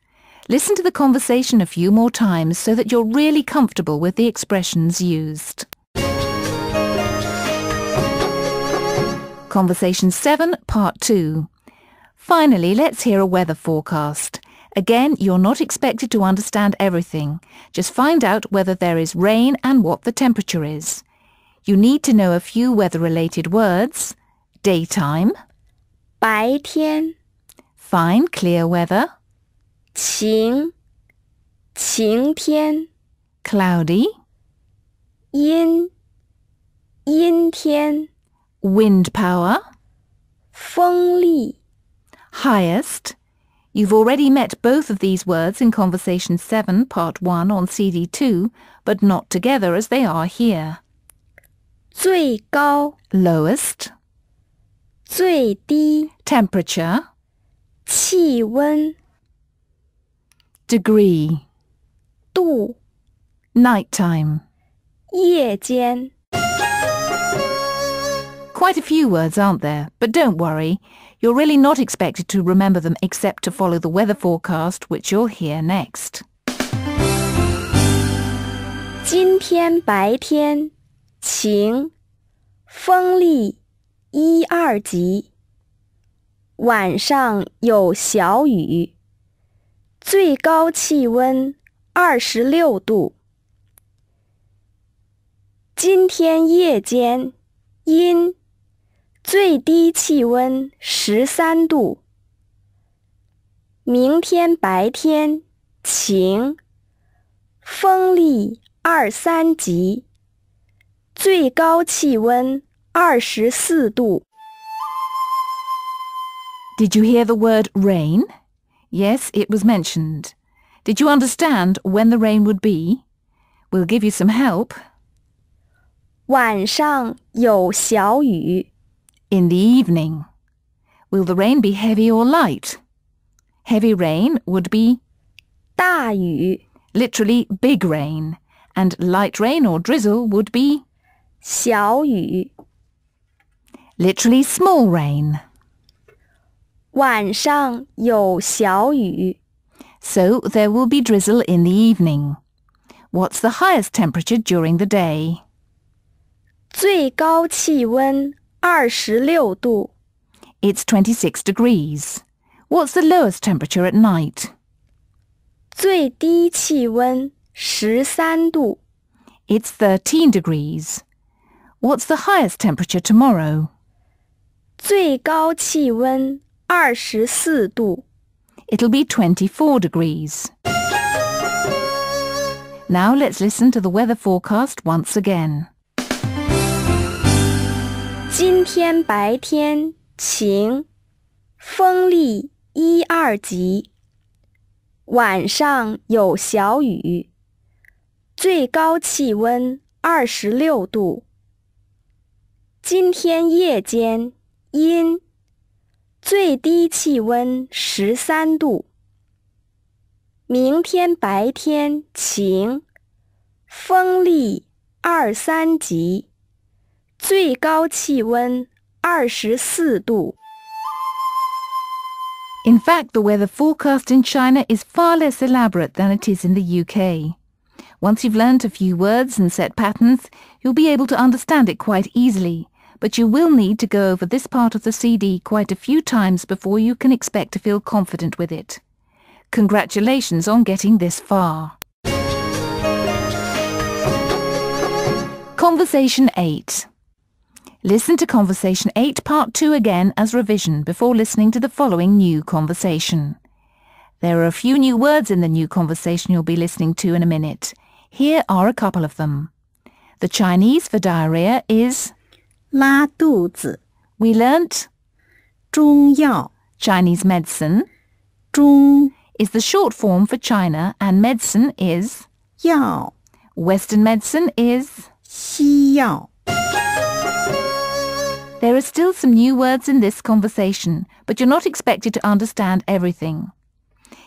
[SPEAKER 1] Listen to the conversation a few more times so that you're really comfortable with the expressions used. Conversation 7, Part 2. Finally, let's hear a weather forecast. Again, you're not expected to understand everything. Just find out whether there is rain and what the temperature is. You need to know a few weather-related words. Daytime,
[SPEAKER 4] 白天
[SPEAKER 1] fine, clear weather,
[SPEAKER 4] 晴晴天
[SPEAKER 1] cloudy,
[SPEAKER 4] 阴阴天
[SPEAKER 1] wind power,
[SPEAKER 4] 风力
[SPEAKER 1] highest. You've already met both of these words in Conversation 7, Part 1 on CD 2, but not together as they are here.
[SPEAKER 4] 最高
[SPEAKER 1] Lowest,
[SPEAKER 4] 最低
[SPEAKER 1] temperature,
[SPEAKER 4] 气温
[SPEAKER 1] degree,
[SPEAKER 4] 度
[SPEAKER 1] nighttime.
[SPEAKER 4] 夜间
[SPEAKER 1] Quite a few words, aren't there? But don't worry. You're really not expected to remember them except to follow the weather forecast, which you'll hear next.
[SPEAKER 4] 今天白天晴，风力1、2级，晚上有小雨，最高气温26度。今天夜间阴，最低气温13度。明天白天晴，风力2、3级，最高气温24度。
[SPEAKER 1] Did you hear the word rain? Yes, it was mentioned. Did you understand when the rain would be? We'll give you some help.
[SPEAKER 4] 晚上有小雨。
[SPEAKER 1] In the evening. Will the rain be heavy or light? Heavy rain would be
[SPEAKER 4] 大雨。
[SPEAKER 1] literally big rain, and light rain or drizzle would be
[SPEAKER 4] 小雨。
[SPEAKER 1] literally small rain.
[SPEAKER 4] 晚上有小雨。
[SPEAKER 1] So there will be drizzle in the evening. What's the highest temperature during the day?
[SPEAKER 4] 最高气温26度。
[SPEAKER 1] It's 26 degrees. What's the lowest temperature at night?
[SPEAKER 4] 最低气温13度。
[SPEAKER 1] It's 13 degrees. What's the highest temperature tomorrow?
[SPEAKER 4] 最高气温24度。
[SPEAKER 1] It'll be 24 degrees. Now let's listen to the weather forecast once again.
[SPEAKER 4] 今天白天晴，风力1、2级，晚上有小雨，最高气温26度。今天夜间阴，最低气温13度。明天白天晴，风力2、3级，最高气温24度。
[SPEAKER 1] In fact, the weather forecast in China is far less elaborate than it is in the UK. Once you've learnt a few words and set patterns, you'll be able to understand it quite easily, but you will need to go over this part of the CD quite a few times before you can expect to feel confident with it. Congratulations on getting this far. Conversation 8. Listen to Conversation 8 Part 2 again as revision before listening to the following new conversation. There are a few new words in the new conversation you'll be listening to in a minute. Here are a couple of them. The Chinese for diarrhea is
[SPEAKER 2] 拉肚子
[SPEAKER 1] we learnt
[SPEAKER 2] 中药
[SPEAKER 1] Chinese medicine
[SPEAKER 2] 中
[SPEAKER 1] is the short form for China and medicine is
[SPEAKER 2] 药
[SPEAKER 1] Western medicine is
[SPEAKER 2] 西药
[SPEAKER 1] There are still some new words in this conversation, but you're not expected to understand everything.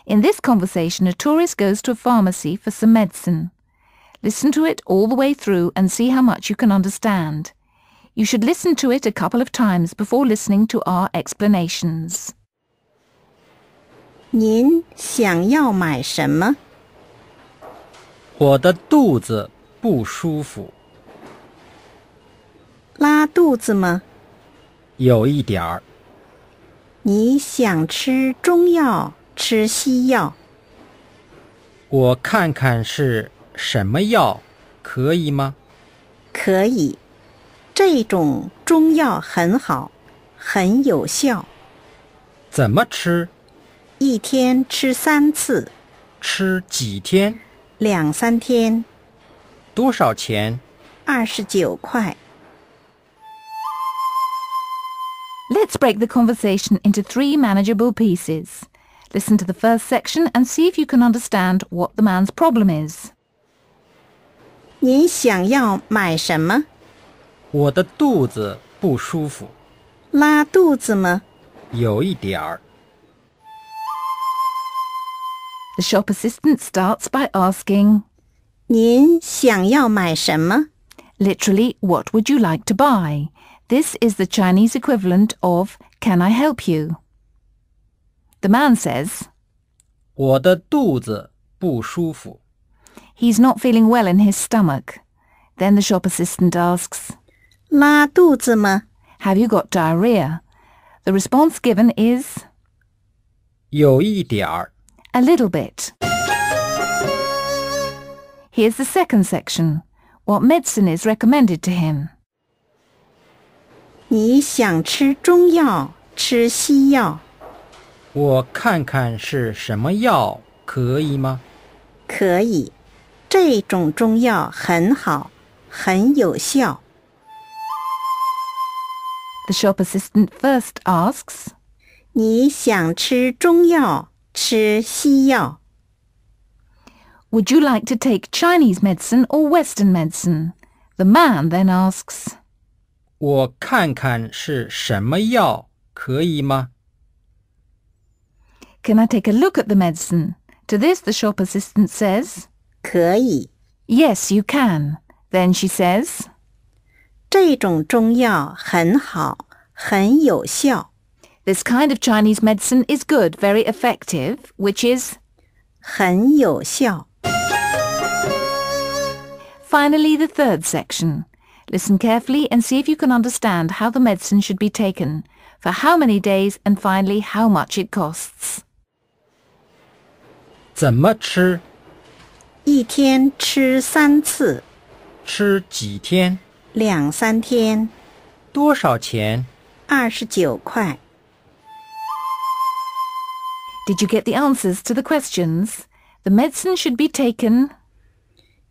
[SPEAKER 1] In this conversation, a tourist goes to a pharmacy for some medicine. Listen to it all the way through and see how much you can understand. You should listen to it a couple of times before listening to our explanations.
[SPEAKER 2] 您想要买什么？
[SPEAKER 6] 我的肚子不舒服，
[SPEAKER 2] 拉肚子吗？
[SPEAKER 6] 有一点儿。
[SPEAKER 2] 你想吃中药吃西药。
[SPEAKER 6] 我看看是什么药，可以吗？
[SPEAKER 2] 可以，这种中药很好，很有效。
[SPEAKER 6] 怎么吃？
[SPEAKER 2] 一天吃3次，
[SPEAKER 6] 吃几天？
[SPEAKER 2] 2、3天，
[SPEAKER 6] 多少钱
[SPEAKER 2] 29块。
[SPEAKER 1] Let's break the conversation into 3 manageable pieces. Listen to the first section and see if you can understand what the man's problem is.
[SPEAKER 2] 您想要买什么？
[SPEAKER 6] 我的肚子不舒服，
[SPEAKER 2] 拉肚子吗？
[SPEAKER 6] 有一点儿。
[SPEAKER 1] The shop assistant starts by asking,
[SPEAKER 2] 您想要买什么？
[SPEAKER 1] literally, what would you like to buy? This is the Chinese equivalent of, can I help you? The man says,
[SPEAKER 6] 我的肚子不舒服。
[SPEAKER 1] he's not feeling well in his stomach. Then the shop assistant asks,
[SPEAKER 2] 拉肚子吗？
[SPEAKER 1] have you got diarrhea? The response given is,
[SPEAKER 6] 有一点儿。
[SPEAKER 1] a little bit. Here's the second section. What medicine is recommended to him?
[SPEAKER 2] 你想吃中药，吃西药？
[SPEAKER 6] 我看看是什么药，可以吗？
[SPEAKER 2] 可以，这种中药很好，很有效。
[SPEAKER 1] The shop assistant first asks,
[SPEAKER 2] 你想吃中药，吃西药？
[SPEAKER 1] would you like to take Chinese medicine or Western medicine? The man then asks,
[SPEAKER 6] 我看看是什么药，可以吗？
[SPEAKER 1] can I take a look at the medicine? To this the shop assistant says,
[SPEAKER 2] 可以，
[SPEAKER 1] yes, you can. Then she says,
[SPEAKER 2] 这种中药很好，很有效。
[SPEAKER 1] this kind of Chinese medicine is good, very effective, which is,
[SPEAKER 2] 很有效。
[SPEAKER 1] finally the third section. Listen carefully and see if you can understand how the medicine should be taken, for how many days, and finally how much it costs.
[SPEAKER 6] 怎么吃？
[SPEAKER 2] 一天吃3次，
[SPEAKER 6] 吃几天？
[SPEAKER 2] 2、3天，
[SPEAKER 6] 多少钱？
[SPEAKER 2] 29块。
[SPEAKER 1] Did you get the answers to the questions? The medicine should be taken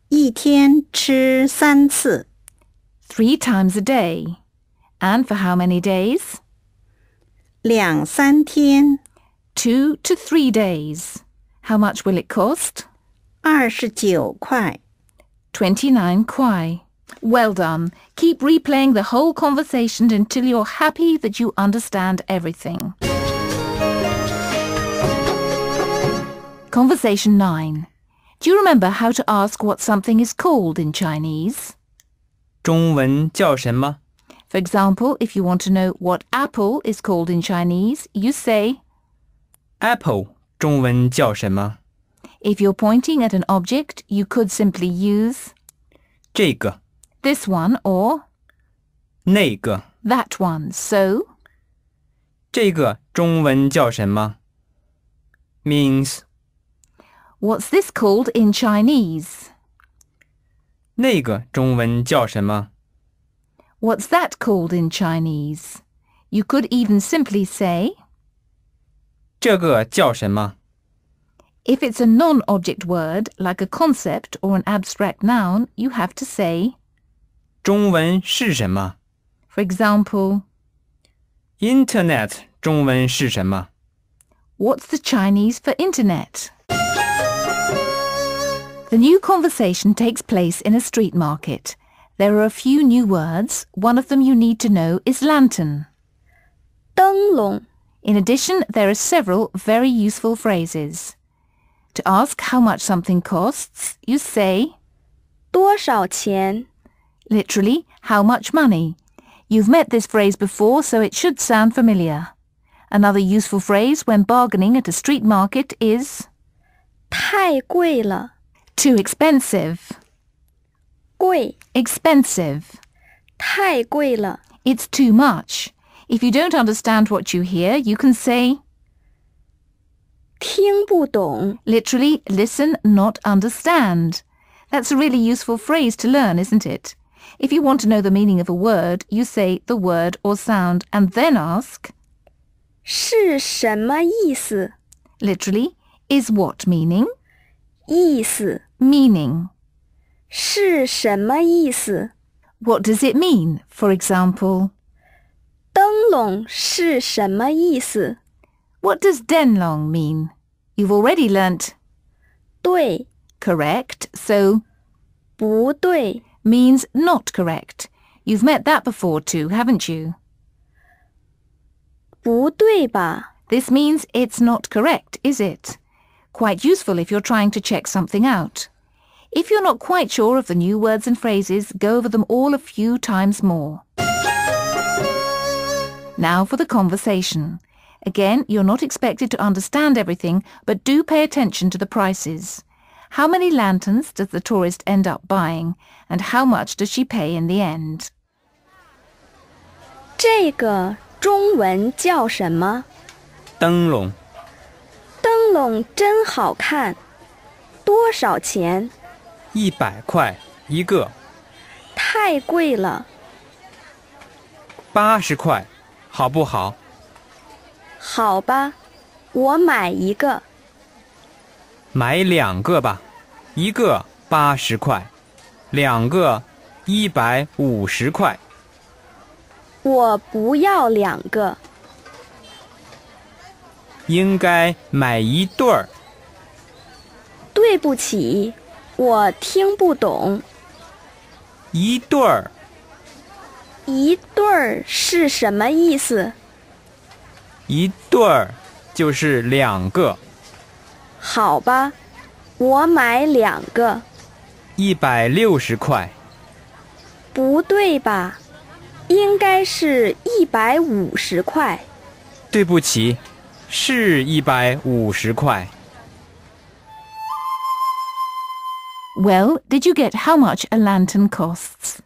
[SPEAKER 2] 一天吃3次，
[SPEAKER 1] 3 times a day. And for how many days?
[SPEAKER 2] 2、3天，
[SPEAKER 1] 2 to 3 days. How much will it cost?
[SPEAKER 2] 29块。
[SPEAKER 1] 29 kwai. Well done. Keep replaying the whole conversation until you're happy that you understand everything. Conversation 9. Do you remember how to ask what something is called in Chinese?
[SPEAKER 5] 中文叫什么？
[SPEAKER 1] For example, if you want to know what apple is called in Chinese, you say,
[SPEAKER 5] Apple 中文叫什么？
[SPEAKER 1] if you're pointing at an object, you could simply use
[SPEAKER 5] 这个、
[SPEAKER 1] this one or
[SPEAKER 5] 那个。
[SPEAKER 1] that one. So,
[SPEAKER 5] 这个中文叫什么 means
[SPEAKER 1] what's this called in Chinese?
[SPEAKER 5] 那个中文叫什么
[SPEAKER 1] What's that called in Chinese? You could even simply say,
[SPEAKER 5] 这个叫什么
[SPEAKER 1] if it's a non-object word, like a concept or an abstract noun, you have to say,
[SPEAKER 5] 中文是什么
[SPEAKER 1] for example,
[SPEAKER 5] Internet 中文是什么
[SPEAKER 1] what's the Chinese for internet? The new conversation takes place in a street market. There are a few new words. One of them you need to know is lantern.
[SPEAKER 4] 灯笼
[SPEAKER 1] In addition, there are several very useful phrases. To ask how much something costs, you say,
[SPEAKER 4] 多少钱
[SPEAKER 1] literally, how much money. You've met this phrase before, so it should sound familiar. Another useful phrase when bargaining at a street market is
[SPEAKER 4] 太贵了
[SPEAKER 1] too expensive.
[SPEAKER 4] 贵
[SPEAKER 1] Expensive.
[SPEAKER 4] 太贵了
[SPEAKER 1] It's too much. If you don't understand what you hear, you can say
[SPEAKER 4] 听不懂。
[SPEAKER 1] Literally, listen, not understand. That's a really useful phrase to learn, isn't it? If you want to know the meaning of a word, you say the word or sound and then ask,
[SPEAKER 4] 是什么意思？
[SPEAKER 1] literally, is what meaning?
[SPEAKER 4] 意思
[SPEAKER 1] Meaning.
[SPEAKER 4] 是什么意思？
[SPEAKER 1] What does it mean? For example,
[SPEAKER 4] 灯笼是什么意思？
[SPEAKER 1] what does denlong mean? You've already learnt
[SPEAKER 4] 对，
[SPEAKER 1] correct, so
[SPEAKER 4] 不对，
[SPEAKER 1] means not correct. You've met that before too, haven't you?
[SPEAKER 4] 不对吧？
[SPEAKER 1] This means it's not correct, is it? Quite useful if you're trying to check something out. If you're not quite sure of the new words and phrases, go over them all a few times more. Now for the conversation. Again, you're not expected to understand everything, but do pay attention to the prices. How many lanterns does the tourist end up buying, and how much does she pay in the end?
[SPEAKER 4] 这个中文叫什么？
[SPEAKER 5] 灯笼
[SPEAKER 4] 灯笼真好看，多少钱？
[SPEAKER 5] 100块一个，
[SPEAKER 4] 太贵了，
[SPEAKER 5] 80块，好不好？
[SPEAKER 4] 好吧，我买一个。
[SPEAKER 5] 买2个吧，一个80块，2个150块。
[SPEAKER 4] 我不要2个。
[SPEAKER 5] 应该买1对儿。
[SPEAKER 4] 对不起，我听不懂。
[SPEAKER 5] 1对儿，
[SPEAKER 4] 一对儿是什么意思？
[SPEAKER 5] 1对儿就是2个。
[SPEAKER 4] 好吧，我买2个。
[SPEAKER 5] 160块。
[SPEAKER 4] 不对吧？应该是150块。
[SPEAKER 5] 对不起，是150块。
[SPEAKER 1] Well, did you get how much a lantern costs?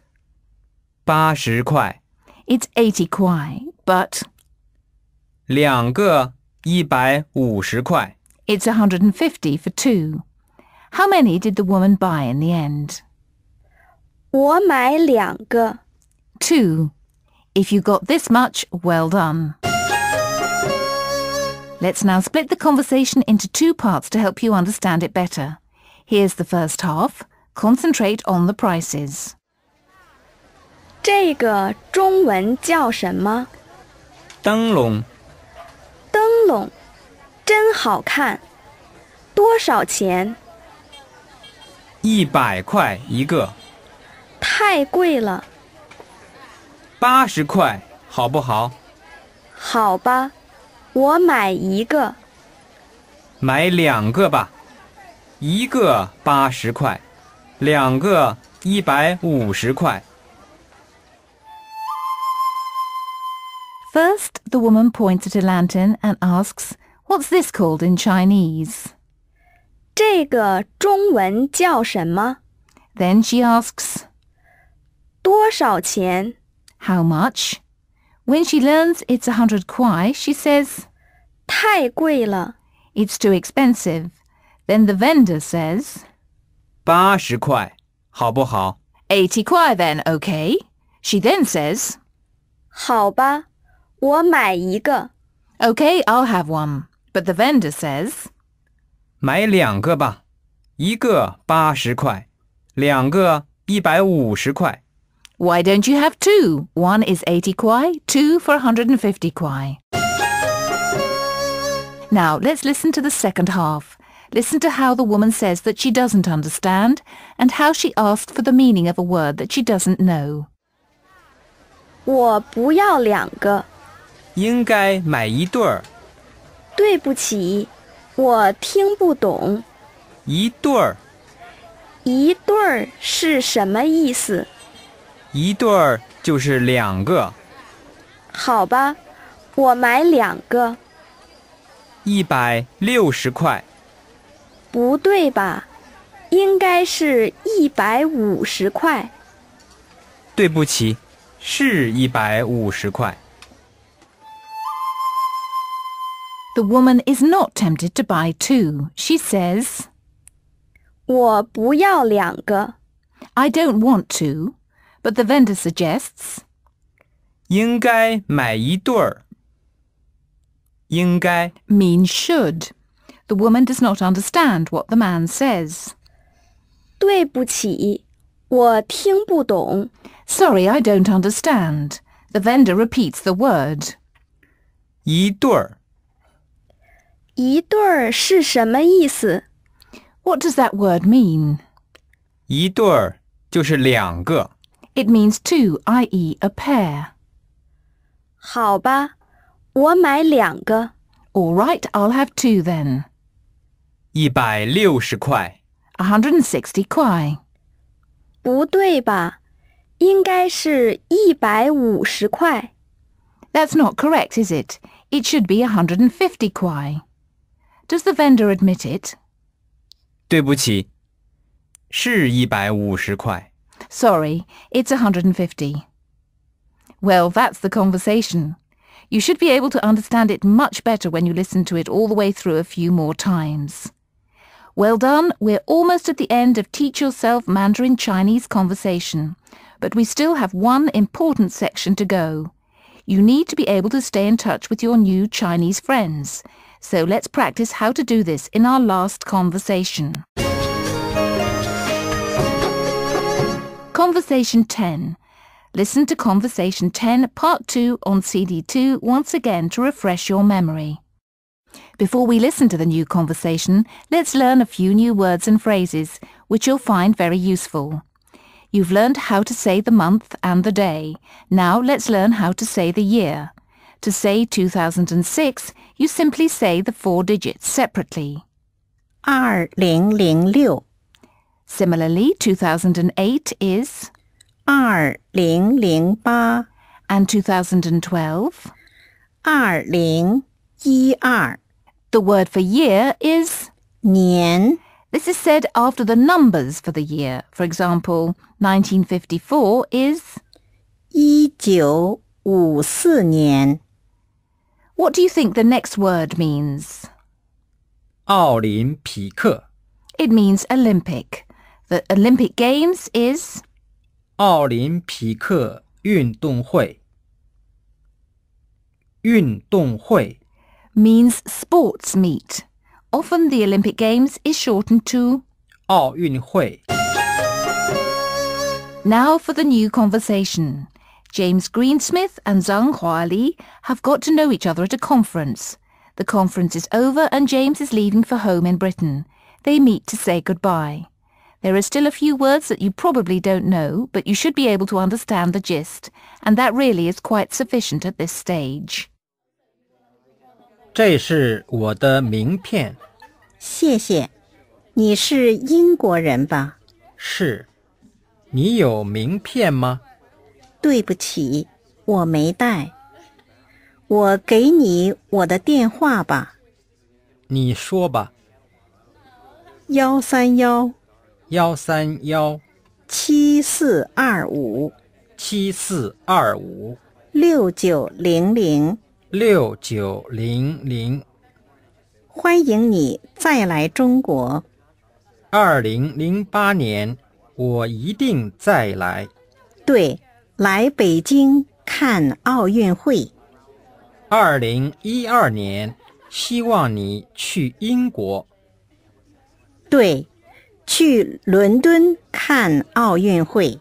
[SPEAKER 5] 80块，
[SPEAKER 1] It's 80 kwai, but
[SPEAKER 5] 2个150块。
[SPEAKER 1] it's 150 for 2. How many did the woman buy in the end?
[SPEAKER 4] 我买2个。
[SPEAKER 1] 2. If you got this much, well done. Let's now split the conversation into 2 parts to help you understand it better. Here's the first half. Concentrate on the prices.
[SPEAKER 4] 这个中文叫什么？
[SPEAKER 5] 灯笼
[SPEAKER 4] 灯笼，真好看，多少钱？
[SPEAKER 5] 100块一个，
[SPEAKER 4] 太贵了，
[SPEAKER 5] 80块，好不好？
[SPEAKER 4] 好吧，我买一个。
[SPEAKER 5] 买2个吧，一个80块，2个150块。
[SPEAKER 1] First, the woman points at a lantern and asks, "What's this called in Chinese?"
[SPEAKER 4] 这个中文叫什么？
[SPEAKER 1] Then she asks,
[SPEAKER 4] 多少钱？
[SPEAKER 1] "How much?" When she learns it's 100 kwai, she says,
[SPEAKER 4] 太贵了，
[SPEAKER 1] "It's too expensive." Then the vendor says,
[SPEAKER 5] 80块，好不好？
[SPEAKER 1] "80 kwai then, okay?" She then says,
[SPEAKER 4] 好吧，我买一个。
[SPEAKER 1] "Okay, I'll have one." But the vendor says,
[SPEAKER 5] 买2个吧，一个80块，2个150块。
[SPEAKER 1] "Why don't you have 2? One is 80 kwai, 2 for 150 kwai." Now let's listen to the second half. Listen to how the woman says that she doesn't understand and how she asked for the meaning of a word that she doesn't know.
[SPEAKER 4] 我不要2个。
[SPEAKER 5] 应该买1对儿。
[SPEAKER 4] 对不起，我听不懂。
[SPEAKER 5] 1对儿，
[SPEAKER 4] 一对儿是什么意思？
[SPEAKER 5] 1对儿就是2个。
[SPEAKER 4] 好吧，我买2个。
[SPEAKER 5] 160块。
[SPEAKER 4] 不对吧？应该是150块。
[SPEAKER 5] 对不起，是150块。
[SPEAKER 1] The woman is not tempted to buy two. She says,
[SPEAKER 4] 我不要2个。
[SPEAKER 1] I don't want to, but the vendor suggests,
[SPEAKER 5] 应该买一对儿。应该
[SPEAKER 1] means should. The woman does not understand what the man says.
[SPEAKER 4] 对不起，我听不懂。
[SPEAKER 1] Sorry, I don't understand. The vendor repeats the word.
[SPEAKER 5] 一对儿。
[SPEAKER 4] 一对儿是什么意思？
[SPEAKER 1] What does that word mean?
[SPEAKER 5] 一对儿就是2个。
[SPEAKER 1] It means two, i.e. a pair.
[SPEAKER 4] 好吧，我买2个。
[SPEAKER 1] All right, I'll have two then.
[SPEAKER 5] 160块。
[SPEAKER 1] 160 kwai.
[SPEAKER 4] 不对吧？应该是150块。
[SPEAKER 1] That's not correct, is it? It should be 150 kwai. Does the vendor admit it?
[SPEAKER 5] 对不起，是150块。
[SPEAKER 1] Sorry, it's 150. Well, that's the conversation. You should be able to understand it much better when you listen to it all the way through a few more times. Well done, we're almost at the end of Teach Yourself Mandarin Chinese conversation, but we still have one important section to go. You need to be able to stay in touch with your new Chinese friends. So let's practice how to do this in our last conversation. Conversation 10. Listen to Conversation 10 Part 2 on CD 2 once again to refresh your memory. Before we listen to the new conversation, let's learn a few new words and phrases, which you'll find very useful. You've learned how to say the month and the day. Now let's learn how to say the year. To say 2006, you simply say the 4 digits separately.
[SPEAKER 2] 2006
[SPEAKER 1] Similarly, 2008 is
[SPEAKER 2] 2008
[SPEAKER 1] and 2012.
[SPEAKER 2] 2012
[SPEAKER 1] The word for year is
[SPEAKER 2] 年
[SPEAKER 1] This is said after the numbers for the year. For example, 1954 is
[SPEAKER 2] 1954年
[SPEAKER 1] What do you think the next word means?
[SPEAKER 6] 奥林匹克。
[SPEAKER 1] It means Olympic. The Olympic Games is
[SPEAKER 6] 奥林匹克运动会。运动会
[SPEAKER 1] means sports meet. Often the Olympic Games is shortened to
[SPEAKER 6] 奥运会。
[SPEAKER 1] Now for the new conversation. James Greensmith and Zhang Huali have got to know each other at a conference. The conference is over and James is leaving for home in Britain. They meet to say goodbye. There are still a few words that you probably don't know, but you should be able to understand the gist, and that really is quite sufficient at this stage.
[SPEAKER 6] 这是我的名片。
[SPEAKER 2] 谢谢。你是英国人吧？
[SPEAKER 6] 是。你有名片吗？
[SPEAKER 2] 对不起，我没带。我给你我的电话吧。
[SPEAKER 6] 你说吧。
[SPEAKER 2] 131
[SPEAKER 6] 131
[SPEAKER 2] 7425
[SPEAKER 6] 7425
[SPEAKER 2] 6900
[SPEAKER 6] 6900。
[SPEAKER 2] 欢迎你再来中国。
[SPEAKER 6] 2008年，我一定再来。
[SPEAKER 2] 对，来北京看奥运会。
[SPEAKER 6] 2012年，希望你去英国。
[SPEAKER 2] 对，去伦敦看奥运会。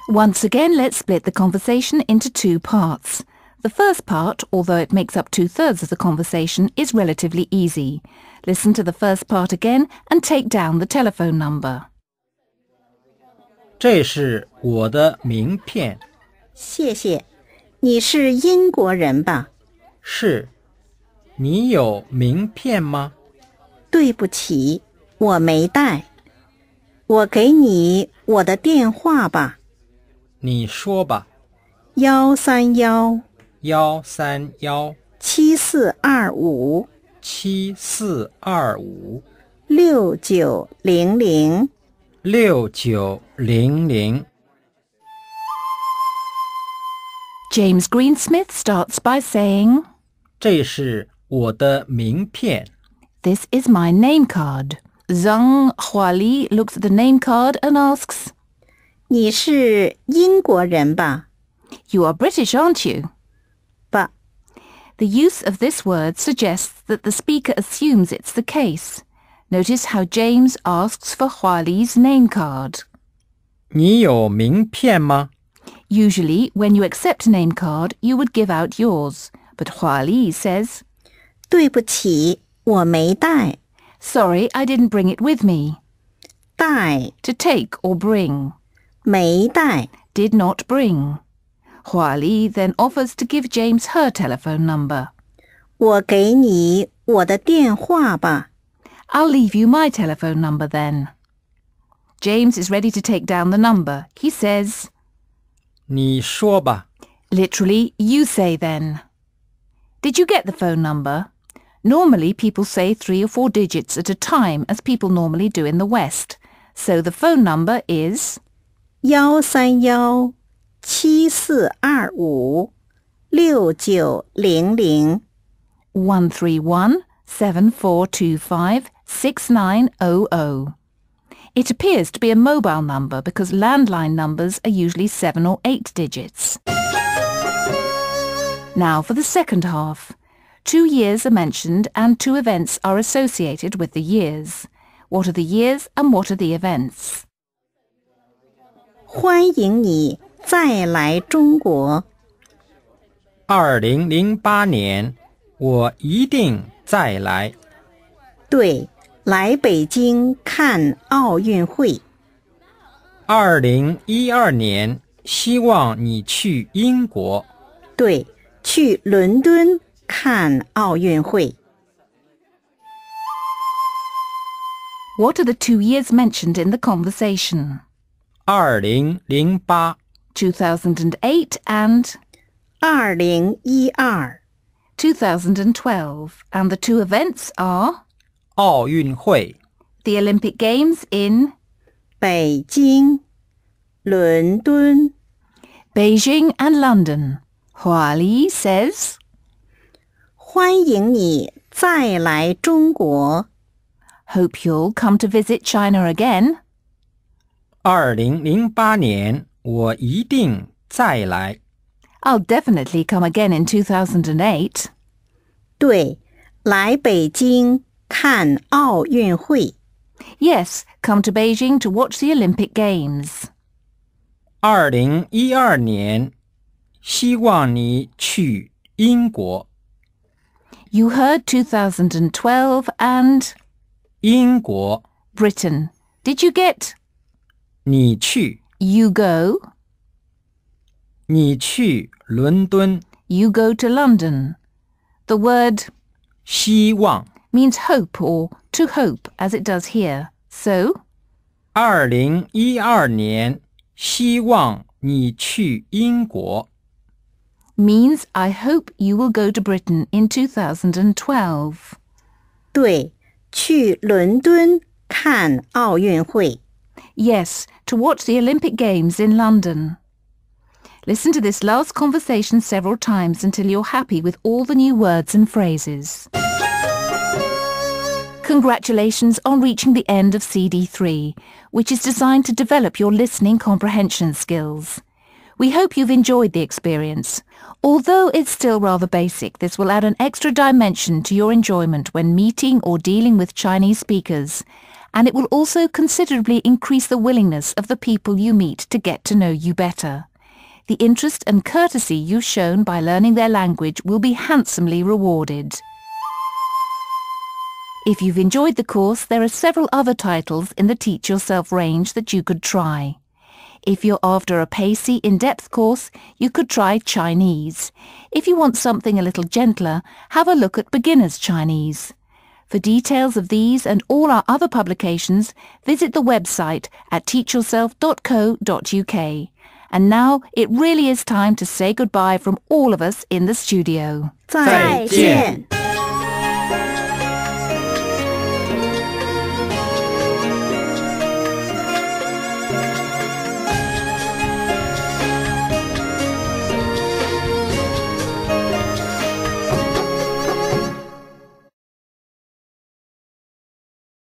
[SPEAKER 1] Once again, let's split the conversation into 2 parts. The first part, although it makes up 2/3 of the conversation, is relatively easy. Listen to the first part again and take down the telephone number.
[SPEAKER 6] 这是我的名片。
[SPEAKER 2] 谢谢。你是英国人吧？
[SPEAKER 6] 是。你有名片吗？
[SPEAKER 2] 对不起，我没带。我给你我的电话吧。
[SPEAKER 6] 你说吧。
[SPEAKER 2] 131
[SPEAKER 6] 131
[SPEAKER 2] 7425
[SPEAKER 6] 7425
[SPEAKER 2] 6900
[SPEAKER 6] 6900。
[SPEAKER 1] James Greensmith starts by saying,
[SPEAKER 6] 这是我的名片。
[SPEAKER 1] This is my name card. Zhang Huali looks at the name card and asks,
[SPEAKER 2] 你是英国人吧？
[SPEAKER 1] You are British, aren't you?
[SPEAKER 2] 吧，
[SPEAKER 1] The use of this word suggests that the speaker assumes it's the case. Notice how James asks for Huali's name card.
[SPEAKER 6] 你有名片吗？
[SPEAKER 1] Usually, when you accept a name card, you would give out yours. But Huali says,
[SPEAKER 2] 对不起，我没带。
[SPEAKER 1] Sorry, I didn't bring it with me.
[SPEAKER 2] 带，
[SPEAKER 1] To take or bring.
[SPEAKER 2] 没带。
[SPEAKER 1] Did not bring. Huali then offers to give James her telephone number.
[SPEAKER 2] 我给你我的电话吧。
[SPEAKER 1] I'll leave you my telephone number then. James is ready to take down the number. He says,
[SPEAKER 6] 你说吧。
[SPEAKER 1] literally, you say then. Did you get the phone number? Normally, people say 3 or 4 digits at a time, as people normally do in the West. So the phone number is
[SPEAKER 2] 13174256900。
[SPEAKER 1] 131-7425-6900. It appears to be a mobile number because landline numbers are usually 7 or 8 digits. Now for the second half. 2 years are mentioned and 2 events are associated with the years. What are the years and what are the events?
[SPEAKER 2] 欢迎你再来中国。
[SPEAKER 6] 2008年，我一定再来。
[SPEAKER 2] 对，来北京看奥运会。
[SPEAKER 6] 2012年，希望你去英国。
[SPEAKER 2] 对，去伦敦看奥运会。
[SPEAKER 1] What are the 2 years mentioned in the conversation?
[SPEAKER 6] 2008
[SPEAKER 1] 2008 and
[SPEAKER 2] 2012
[SPEAKER 1] 2012, and the 2 events are
[SPEAKER 6] 奥运会。
[SPEAKER 1] the Olympic Games in
[SPEAKER 2] 北京、伦敦。
[SPEAKER 1] Beijing and London. Huali says,
[SPEAKER 2] 欢迎你再来中国。
[SPEAKER 1] Hope you'll come to visit China again.
[SPEAKER 6] 2008年，我一定再来。
[SPEAKER 1] I'll definitely come again in 2008.
[SPEAKER 2] 对，来北京看奥运会。
[SPEAKER 1] Yes, come to Beijing to watch the Olympic Games.
[SPEAKER 6] 2012年，希望你去英国。
[SPEAKER 1] You heard 2012 and
[SPEAKER 6] 英国，
[SPEAKER 1] Britain. Did you get
[SPEAKER 6] 你去，
[SPEAKER 1] you go?
[SPEAKER 6] 你去伦敦。
[SPEAKER 1] You go to London. The word
[SPEAKER 6] 希望，
[SPEAKER 1] means hope or to hope as it does here. So,
[SPEAKER 6] 2012年，希望你去英国。
[SPEAKER 1] means I hope you will go to Britain in 2012.
[SPEAKER 2] 对，去伦敦看奥运会。
[SPEAKER 1] Yes, to watch the Olympic Games in London. Listen to this last conversation several times until you're happy with all the new words and phrases. Congratulations on reaching the end of CD3, which is designed to develop your listening comprehension skills. We hope you've enjoyed the experience. Although it's still rather basic, this will add an extra dimension to your enjoyment when meeting or dealing with Chinese speakers, and it will also considerably increase the willingness of the people you meet to get to know you better. The interest and courtesy you've shown by learning their language will be handsomely rewarded. If you've enjoyed the course, there are several other titles in the Teach Yourself range that you could try. If you're after a pacey, in-depth course, you could try Chinese. If you want something a little gentler, have a look at Beginner's Chinese. For details of these and all our other publications, visit the website at teachyourself.co.uk. And now it really is time to say goodbye from all of us in the studio.
[SPEAKER 2] 再见。